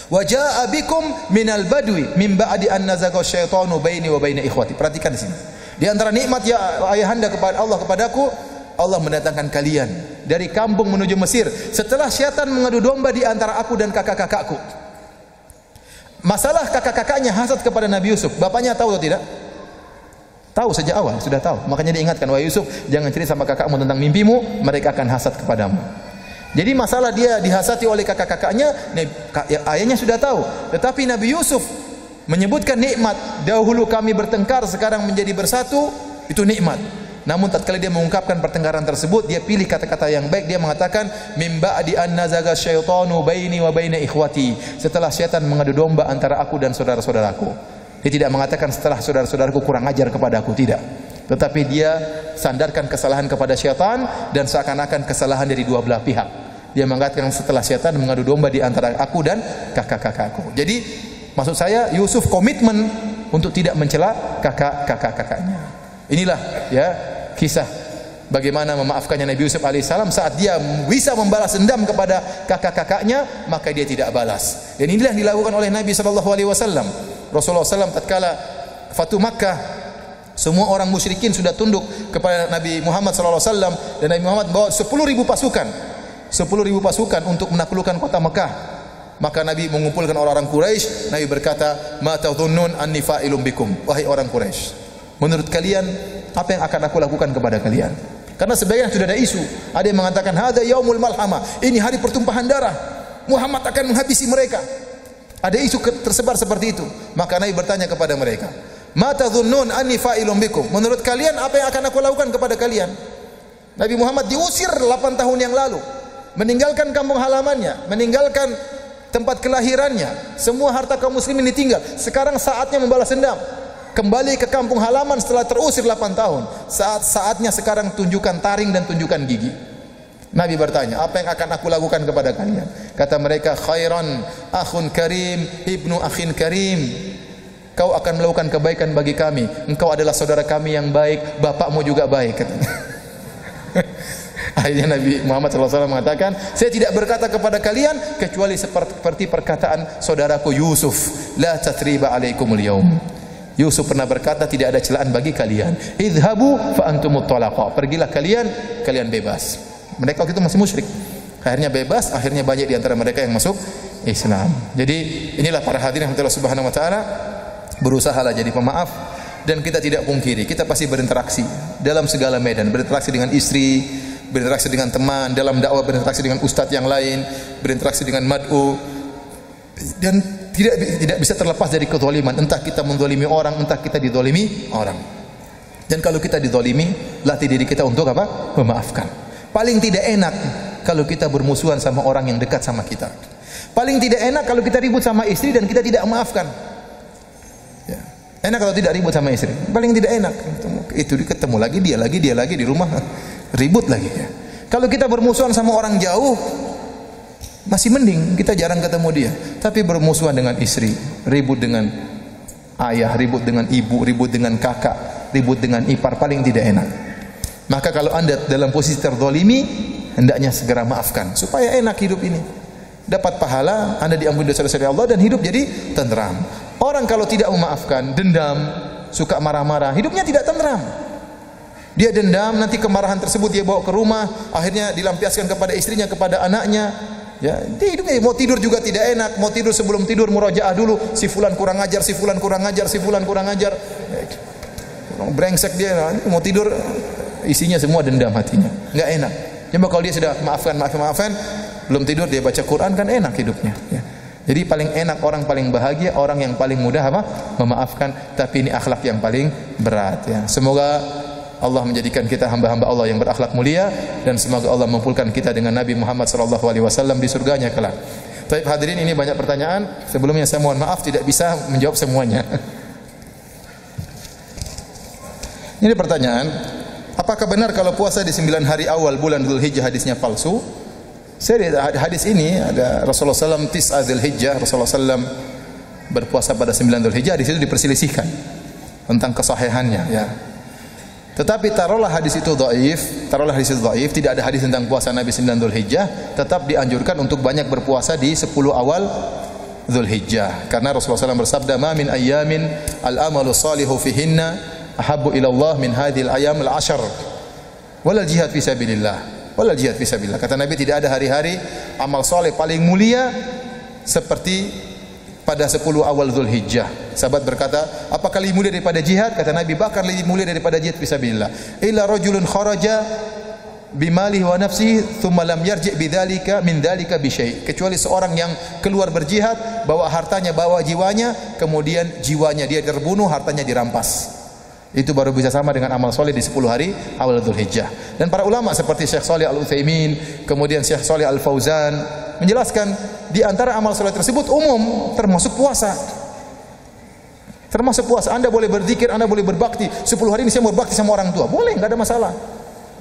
Wa jaa bikum minal badwi min ba'di an nazaga syaitanu baini wa baina ikhwati. Perhatikan di sini. Di antara nikmat ya ayahanda kepada Allah kepadaku, Allah mendatangkan kalian dari kampung menuju Mesir setelah syaitan mengadu domba di antara aku dan kakak-kakakku. Masalah kakak-kakaknya hasad kepada Nabi Yusuf. Bapaknya tahu atau tidak? Tahu sejak awal, sudah tahu. Makanya diingatkan, wahai Yusuf, jangan cerita sama kakakmu tentang mimpimu, mereka akan hasad kepadamu. Jadi masalah dia dihasati oleh kakak-kakaknya, ayahnya sudah tahu. Tetapi Nabi Yusuf menyebutkan nikmat, dahulu kami bertengkar, sekarang menjadi bersatu, itu nikmat. Namun tatkala dia mengungkapkan pertengkaran tersebut, dia pilih kata-kata yang baik. Dia mengatakan, mim ba'di an nazaga syaitanu baini wa baina ikhwati. Setelah syaitan mengadu domba antara aku dan saudara-saudaraku. Dia tidak mengatakan setelah saudara-saudaraku kurang ajar kepada aku, tidak. Tetapi dia sandarkan kesalahan kepada syaitan dan seakan-akan kesalahan dari dua belah pihak. Dia mengatakan setelah syaitan mengadu domba di antara aku dan kakak-kakakku. Jadi maksud saya, Yusuf komitmen untuk tidak mencela kakak-kakaknya. Inilah ya kisah bagaimana memaafkannya Nabi Yusuf alaihissalam. Saat dia bisa membalas dendam kepada kakak-kakaknya, maka dia tidak balas. Dan inilah yang dilakukan oleh Nabi SAW. Rasulullah SAW tatkala Fatu Makkah, semua orang musyrikin sudah tunduk kepada Nabi Muhammad SAW, dan Nabi Muhammad bawa 10.000 pasukan, 10.000 pasukan untuk menaklukkan kota Mekah. Maka Nabi mengumpulkan orang-orang Quraisy. Nabi berkata, ma tadhunnun anni fa'ilun bikum, wahai orang Quraisy, menurut kalian apa yang akan aku lakukan kepada kalian? Karena sebagian sudah ada isu. Ada yang mengatakan hadza yaumul malhamah, ini hari pertumpahan darah, Muhammad akan menghabisi mereka. Ada isu tersebar seperti itu. Maka Nabi bertanya kepada mereka, ma tadhunnun anni fa'ilun bikum, menurut kalian apa yang akan aku lakukan kepada kalian? Nabi Muhammad diusir 8 tahun yang lalu, meninggalkan kampung halamannya, meninggalkan tempat kelahirannya, semua harta kaum muslimin ditinggal. Sekarang saatnya membalas dendam, kembali ke kampung halaman setelah terusir 8 tahun. Saatnya sekarang tunjukkan taring dan tunjukkan gigi. Nabi bertanya, apa yang akan aku lakukan kepada kalian? Kata mereka, khairan akhun karim ibnu akhin karim, kau akan melakukan kebaikan bagi kami, engkau adalah saudara kami yang baik, bapakmu juga baik. Akhirnya Nabi Muhammad SAW mengatakan, saya tidak berkata kepada kalian kecuali seperti perkataan saudaraku Yusuf, la tatriba alaikumul yaum. Yusuf pernah berkata, tidak ada celaan bagi kalian. Idhabu fa antumut talaqa, pergilah kalian, kalian bebas. Mereka waktu itu masih musyrik. Akhirnya bebas, akhirnya banyak di antara mereka yang masuk Islam. Jadi inilah para hadirin Allah Subhanahu wa taala, berusahalah jadi pemaaf, dan kita tidak pungkiri kita pasti berinteraksi dalam segala medan, berinteraksi dengan istri, berinteraksi dengan teman, dalam dakwah berinteraksi dengan ustadz yang lain, berinteraksi dengan mad'u, dan tidak bisa terlepas dari kezaliman. Entah kita menzalimi orang, entah kita dizalimi orang. Dan kalau kita dizalimi, latih diri kita untuk apa? Memaafkan. Paling tidak enak kalau kita bermusuhan sama orang yang dekat sama kita. Paling tidak enak kalau kita ribut sama istri dan kita tidak memaafkan. Ya. Enak kalau tidak ribut sama istri. Paling tidak enak. Itu ketemu lagi, dia lagi di rumah ribut lagi. Ya. Kalau kita bermusuhan sama orang jauh, masih mending, kita jarang ketemu dia. Tapi bermusuhan dengan istri, ribut dengan ayah, ribut dengan ibu, ribut dengan kakak, ribut dengan ipar, paling tidak enak. Maka kalau anda dalam posisi terzalimi, hendaknya segera maafkan supaya enak hidup ini. Dapat pahala, anda diampuni dosa-dosa dari Allah dan hidup jadi tenteram. Orang kalau tidak memaafkan, dendam, suka marah-marah, hidupnya tidak tenteram. Dia dendam, nanti kemarahan tersebut dia bawa ke rumah, akhirnya dilampiaskan kepada istrinya, kepada anaknya. Ya, dia hidupnya mau tidur juga tidak enak, mau tidur sebelum tidur murojaah dulu, si fulan kurang ajar, si fulan kurang ajar, si fulan kurang ajar. Brengsek dia, mau tidur isinya semua dendam hatinya, enggak enak. Coba kalau dia sudah maafkan, belum tidur dia baca Quran, kan enak hidupnya. Ya. Jadi paling enak, orang paling bahagia, orang yang paling mudah apa? Memaafkan. Tapi ini akhlak yang paling berat. Ya. Semoga Allah menjadikan kita hamba-hamba Allah yang berakhlak mulia, dan semoga Allah mengumpulkan kita dengan Nabi Muhammad SAW di surganya kelak. Baik hadirin, ini banyak pertanyaan. Sebelumnya saya mohon maaf tidak bisa menjawab semuanya. Ini pertanyaan, apakah benar kalau puasa di 9 hari awal bulan Dzulhijjah hadisnya palsu? Saya lihat hadis ini ada Rasulullah SAW Tis'a Dzulhijjah, Rasulullah SAW berpuasa pada 9 Dzulhijjah, di situ diperselisihkan tentang kesahihannya. Ya. Tetapi taruhlah hadis itu dhaif, tidak ada hadis tentang puasa Nabi 9 Dzulhijjah, tetap dianjurkan untuk banyak berpuasa di 10 awal Dzulhijjah. Karena Rasulullah SAW bersabda, "Ma min ayyamin al-amalu salihu fihinna ahabbu ila Allah min hadhil ayyam al-'ashr wal jihad fi sabilillah." Kata Nabi, tidak ada hari-hari amal soleh paling mulia seperti pada 10 awal Zulhijjah. Sahabat berkata, apakah lebih mulia daripada jihad? Kata Nabi, bahkan lebih mulia daripada jihad fisabilillah. Illa rajulun kharaja bimalihi wa nafsihi thumma lam yarji' bidzalika min dzalika bi syai'. Kecuali seorang yang keluar berjihad, bawa hartanya, bawa jiwanya, kemudian jiwanya dia terbunuh, hartanya dirampas. Itu baru bisa sama dengan amal soleh di 10 hari awal Dzulhijjah. Dan para ulama seperti Syekh Shalih Al-Utsaimin, kemudian Syekh Shalih Al-Fauzan menjelaskan di antara amal soleh tersebut umum, termasuk puasa. Termasuk puasa. Anda boleh berzikir, Anda boleh berbakti. 10 hari ini saya mau berbakti sama orang tua, boleh, enggak ada masalah.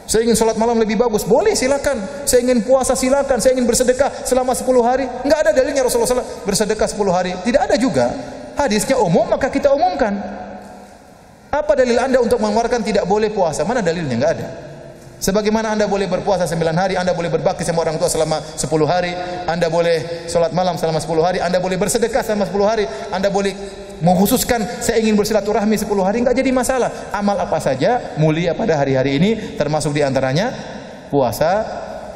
Saya ingin salat malam lebih bagus, boleh, silakan. Saya ingin puasa, silakan. Saya ingin bersedekah selama 10 hari. Enggak ada dalilnya Rasulullah SAW bersedekah 10 hari. Tidak ada juga. Hadisnya umum, maka kita umumkan. Apa dalil Anda untuk mengeluarkan tidak boleh puasa? Mana dalilnya? Enggak ada. Sebagaimana Anda boleh berpuasa 9 hari, Anda boleh berbakti sama orang tua selama 10 hari, Anda boleh salat malam selama 10 hari, Anda boleh bersedekah selama 10 hari, Anda boleh mengkhususkan saya ingin bersilaturahmi 10 hari, enggak jadi masalah. Amal apa saja mulia pada hari-hari ini, termasuk diantaranya puasa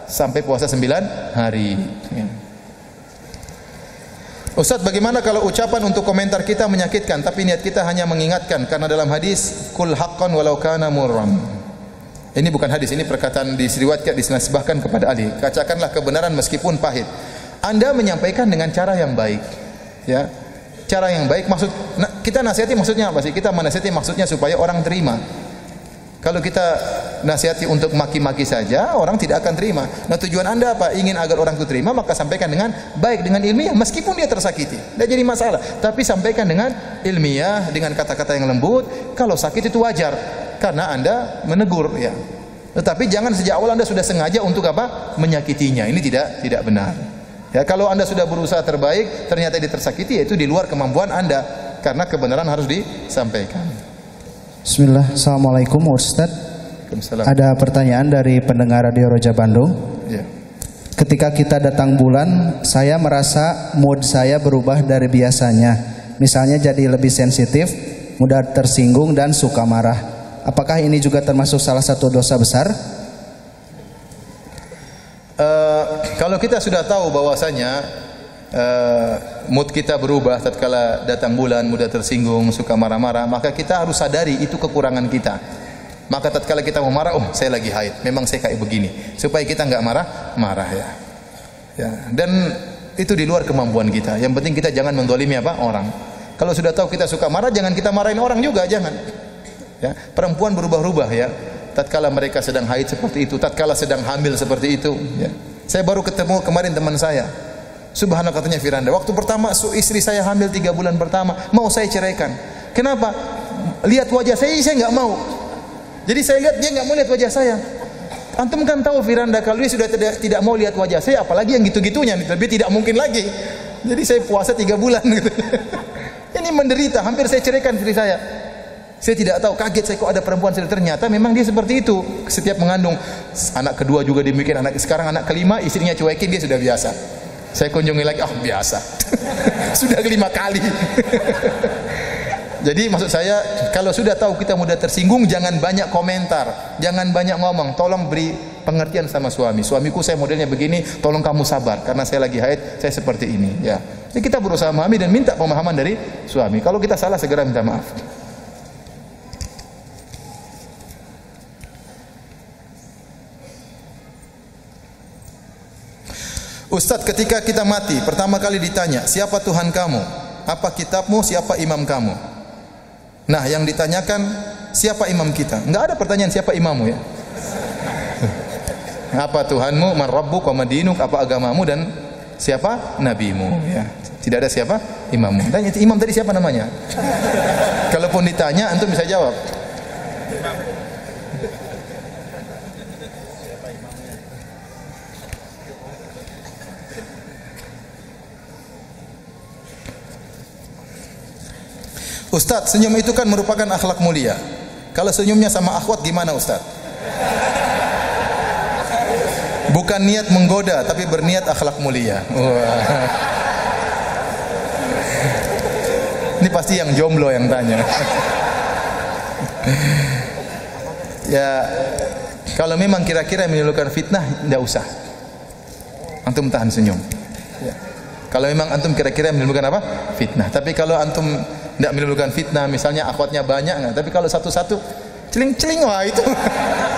sampai puasa 9 hari. Ustaz, bagaimana kalau ucapan untuk komentar kita menyakitkan tapi niat kita hanya mengingatkan? Karena dalam hadis kul haqqan walau kana murran. Ini bukan hadis, ini perkataan disriwayatkan, disenasbahkan kepada Ali. Katakanlah kebenaran meskipun pahit. Anda menyampaikan dengan cara yang baik, ya. Cara yang baik maksud kita nasihati maksudnya apa sih? Kita menasihati maksudnya supaya orang terima. Kalau kita nasihati untuk maki-maki saja, orang tidak akan terima. Nah, tujuan Anda apa? Ingin agar orang itu terima, maka sampaikan dengan baik, dengan ilmiah, meskipun dia tersakiti. Tidak jadi masalah. Tapi sampaikan dengan ilmiah, dengan kata-kata yang lembut. Kalau sakit itu wajar, karena Anda menegur, ya. Tetapi jangan sejak awal Anda sudah sengaja untuk apa? Menyakitinya. Ini tidak benar. Ya, kalau Anda sudah berusaha terbaik, ternyata dia tersakiti, yaitu di luar kemampuan Anda, karena kebenaran harus disampaikan. Bismillah. Assalamualaikum Ustaz. Ada pertanyaan dari pendengar Radio Roja Bandung. Ya. Ketika kita datang bulan, saya merasa mood saya berubah dari biasanya. Misalnya jadi lebih sensitif, mudah tersinggung dan suka marah. Apakah ini juga termasuk salah satu dosa besar? Kalau kita sudah tahu bahwasanya mood kita berubah tatkala datang bulan, mudah tersinggung, suka marah-marah, maka kita harus sadari itu kekurangan kita. Maka tatkala kita mau marah, oh saya lagi haid, memang saya kayak begini, supaya kita enggak marah-marah, ya. Ya, dan itu di luar kemampuan kita. Yang penting kita jangan mendolimi apa? Orang. Kalau sudah tahu kita suka marah, jangan kita marahin orang juga, jangan. Ya, perempuan berubah-ubah, ya. Tatkala mereka sedang haid seperti itu, tatkala sedang hamil seperti itu, ya. Saya baru ketemu kemarin teman saya. Subhanallah, katanya Firanda, waktu pertama istri saya hamil 3 bulan pertama, mau saya ceraikan. Kenapa? Lihat wajah saya enggak mau. Jadi saya lihat dia enggak mau lihat wajah saya. Antum kan tahu Firanda, kalau dia sudah tidak mau lihat wajah saya, apalagi yang gitu-gitunya, lebih tidak mungkin lagi. Jadi saya puasa 3 bulan gitu. Ini menderita, hampir saya ceraikan istri saya. Saya tidak tahu, kaget saya kok ada perempuan sendiri. Ternyata memang dia seperti itu. Setiap mengandung, anak kedua juga demikian, sekarang anak kelima istrinya cuekin, dia sudah biasa. Saya kunjungi lagi, oh biasa. Sudah 5 kali. Jadi maksud saya, kalau sudah tahu kita mudah tersinggung, jangan banyak komentar, jangan banyak ngomong. Tolong beri pengertian sama suami. Suamiku saya modelnya begini, tolong kamu sabar karena saya lagi haid, saya seperti ini, ya. Jadi kita berusaha memahami dan minta pemahaman dari suami. Kalau kita salah, segera minta maaf. Ustaz, ketika kita mati, pertama kali ditanya, siapa Tuhan kamu? Apa kitabmu? Siapa imam kamu? Nah, yang ditanyakan, siapa imam kita? Enggak ada pertanyaan siapa imammu, ya. Apa Tuhanmu? Man rabbuk wa madinuk? Apa agamamu dan siapa nabimu, ya. Tidak ada siapa imammu. Dan imam tadi siapa namanya? Kalaupun ditanya, antum bisa jawab. Ustaz, senyum itu kan merupakan akhlak mulia. Kalau senyumnya sama akhwat gimana Ustaz? Bukan niat menggoda, tapi berniat akhlak mulia. Wah. Ini pasti yang jomblo yang tanya. Ya, kalau memang kira-kira menimbulkan fitnah, tidak usah. Antum tahan senyum. Ya. Kalau memang antum kira-kira menimbulkan apa? Fitnah. Tapi kalau antum tidak menimbulkan fitnah, misalnya akhwatnya banyak enggak, tapi kalau satu-satu celing-celing, wah itu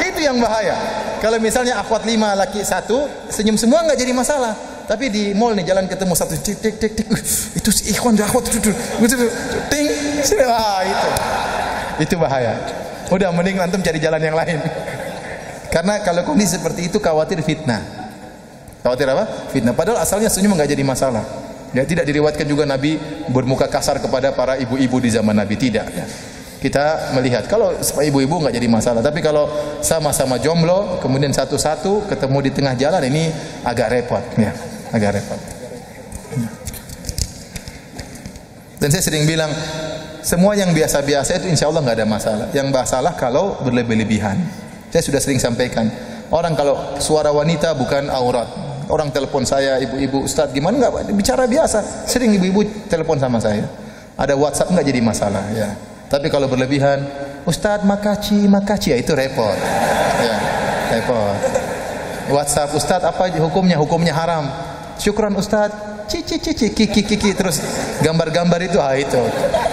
itu yang bahaya. Kalau misalnya akhwat 5 laki 1, senyum semua enggak jadi masalah. Tapi di mall nih jalan ketemu satu tik tik tik tik, itu si ikhwan dah akhwat ting, wah itu bahaya. Udah mending antum cari jalan yang lain. Karena kalau kondisi seperti itu khawatir fitnah. Khawatir apa? Fitnah. Padahal asalnya senyum enggak jadi masalah. Ya, tidak diriwayatkan juga Nabi bermuka kasar kepada para ibu-ibu di zaman Nabi, tidak. Ya. Kita melihat kalau ibu-ibu enggak jadi masalah, tapi kalau sama-sama jomblo kemudian satu-satu ketemu di tengah jalan, ini agak repot, ya, agak repot. Dan saya sering bilang semua yang biasa-biasa itu insya Allah enggak ada masalah. Yang masalah kalau berlebih-lebihan. Saya sudah sering sampaikan, orang kalau suara wanita bukan aurat. Orang telepon saya, ibu-ibu, Ustaz gimana, enggak bicara biasa. Sering ibu-ibu telepon sama saya. Ada WhatsApp enggak jadi masalah, ya. Tapi kalau berlebihan, Ustaz makaci, ya itu repot. Ya, repot. WhatsApp, Ustaz apa hukumnya? Hukumnya haram. Syukran Ustaz, kiki terus gambar-gambar itu, itu.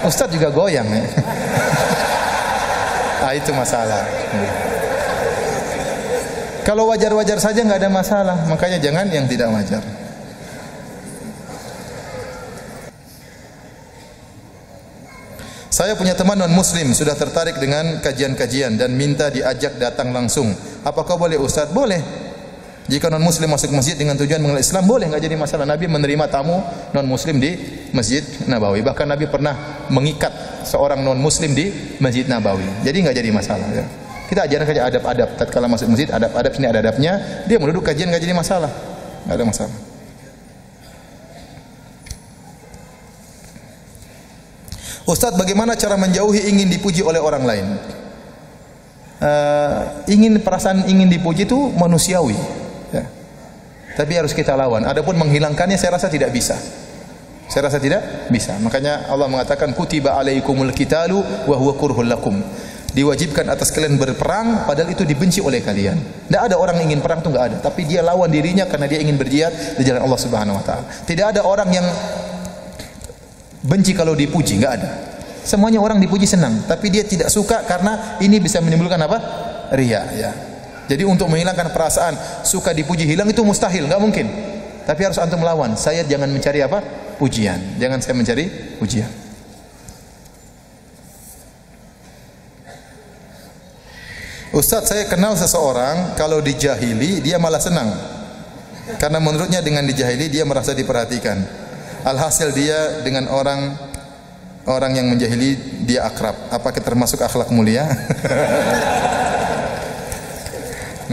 Ustaz juga goyang, ya. Itu masalah. Kalau wajar-wajar saja nggak ada masalah, makanya jangan yang tidak wajar. Saya punya teman non-muslim sudah tertarik dengan kajian-kajian dan minta diajak datang langsung. Apakah boleh Ustaz? Boleh. Jika non-muslim masuk masjid dengan tujuan mengenal Islam, boleh, nggak jadi masalah. Nabi menerima tamu non-muslim di Masjid Nabawi. Bahkan Nabi pernah mengikat seorang non-muslim di Masjid Nabawi. Jadi nggak jadi masalah, ya. Kita ajarkan saja adab-adab. Tatkala masuk masjid, adab-adab, sini ada adabnya. Dia mau duduk kajian enggak jadi masalah. Enggak ada masalah. Ustaz, bagaimana cara menjauhi ingin dipuji oleh orang lain? Perasaan ingin dipuji itu manusiawi, ya. Tapi harus kita lawan. Adapun menghilangkannya saya rasa tidak bisa. Saya rasa tidak bisa. Makanya Allah mengatakan kutiba alaikumul qitalu wa huwa kurhul lakum. Diwajibkan atas kalian berperang padahal itu dibenci oleh kalian. Tidak ada orang yang ingin perang, itu enggak ada, tapi dia lawan dirinya karena dia ingin berjihad di jalan Allah Subhanahu wa taala. Tidak ada orang yang benci kalau dipuji, enggak ada. Semuanya orang dipuji senang, tapi dia tidak suka karena ini bisa menimbulkan apa? Riya, ya. Jadi untuk menghilangkan perasaan suka dipuji hilang itu mustahil, enggak mungkin. Tapi harus antum melawan. Saya jangan mencari apa? Pujian. Jangan saya mencari pujian. Ustaz, saya kenal seseorang kalau dijahili dia malah senang. Karena menurutnya dengan dijahili dia merasa diperhatikan. Alhasil dia dengan orang yang menjahili dia akrab. Apakah termasuk akhlak mulia?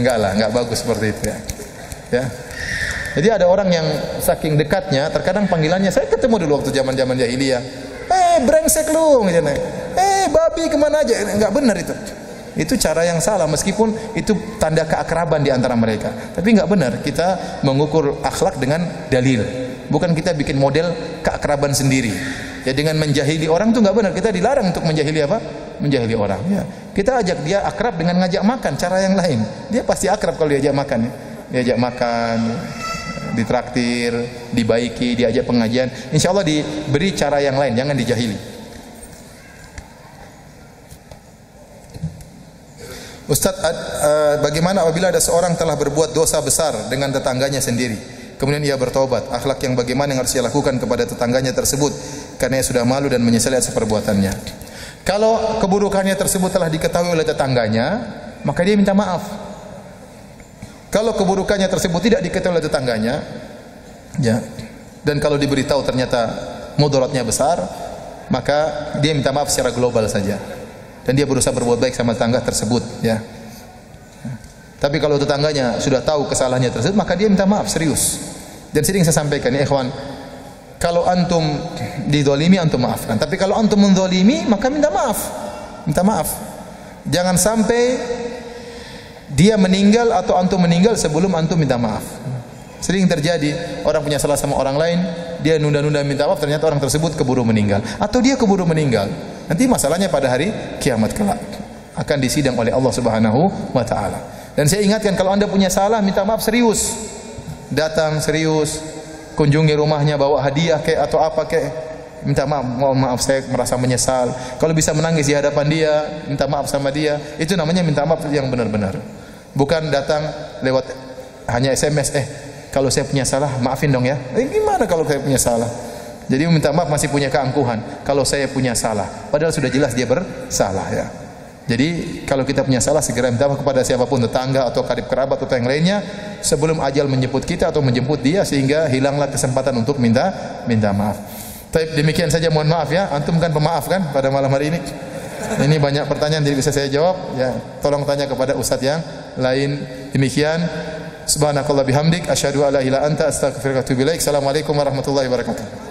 Enggak lah, enggak bagus seperti itu, ya. Ya. Jadi ada orang yang saking dekatnya, terkadang panggilannya, saya ketemu dulu waktu zaman-zaman jahiliyah. Brengsek lu, gitu. Babi kemana aja? Enggak benar itu. Itu cara yang salah, meskipun itu tanda keakraban di antara mereka. Tapi enggak benar, kita mengukur akhlak dengan dalil. Bukan kita bikin model keakraban sendiri. Ya, dengan menjahili orang itu enggak benar. Kita dilarang untuk menjahili apa? Menjahili orang. Ya. Kita ajak dia akrab dengan ngajak makan, cara yang lain. Dia pasti akrab kalau diajak makan, ya. Diajak makan, ditraktir, dibaiki, diajak pengajian. Insya Allah diberi cara yang lain, jangan dijahili. Ustaz, bagaimana apabila ada seorang telah berbuat dosa besar dengan tetangganya sendiri, kemudian ia bertobat, akhlak yang bagaimana yang harus ia lakukan kepada tetangganya tersebut karena ia sudah malu dan menyesali atas perbuatannya? Kalau keburukannya tersebut telah diketahui oleh tetangganya, maka dia minta maaf. Kalau keburukannya tersebut tidak diketahui oleh tetangganya, ya, dan kalau diberitahu ternyata mudaratnya besar, maka dia minta maaf secara global saja. Dan dia berusaha berbuat baik sama tetangga tersebut, ya. Tapi kalau tetangganya sudah tahu kesalahannya tersebut, maka dia minta maaf serius. Dan sering saya sampaikan, ya ikhwan, kalau antum dizalimi antum maafkan. Tapi kalau antum menzalimi, maka minta maaf. Minta maaf. Jangan sampai dia meninggal atau antum meninggal sebelum antum minta maaf. Sering terjadi orang punya salah sama orang lain, dia nunda-nunda minta maaf, ternyata orang tersebut keburu meninggal atau dia keburu meninggal. Nanti masalahnya pada hari kiamat kelak akan disidang oleh Allah Subhanahu wa taala. Dan saya ingatkan, kalau Anda punya salah minta maaf serius. Datang serius, kunjungi rumahnya bawa hadiah kayak atau apa kayak, minta maaf, mohon maaf saya merasa menyesal. Kalau bisa menangis di hadapan dia, minta maaf sama dia, itu namanya minta maaf yang benar-benar. Bukan datang lewat hanya SMS, kalau saya punya salah maafin dong ya. Gimana kalau saya punya salah? Jadi minta maaf masih punya keangkuhan. Kalau saya punya salah, padahal sudah jelas dia bersalah ya. Jadi kalau kita punya salah segera minta maaf kepada siapapun, tetangga atau karib kerabat atau yang lainnya, sebelum ajal menjemput kita atau menjemput dia, sehingga hilanglah kesempatan untuk minta maaf. Tapi demikian saja, mohon maaf ya. Antum kan pemaaf kan pada malam hari ini. Ini banyak pertanyaan tidak bisa saya jawab ya. Tolong tanya kepada ustaz yang lain. Demikian. Subhanakallah bihamdik asyhadu alla ilaha illa anta astaghfiruka wa atubu ilaik. Assalamualaikum warahmatullahi wabarakatuh.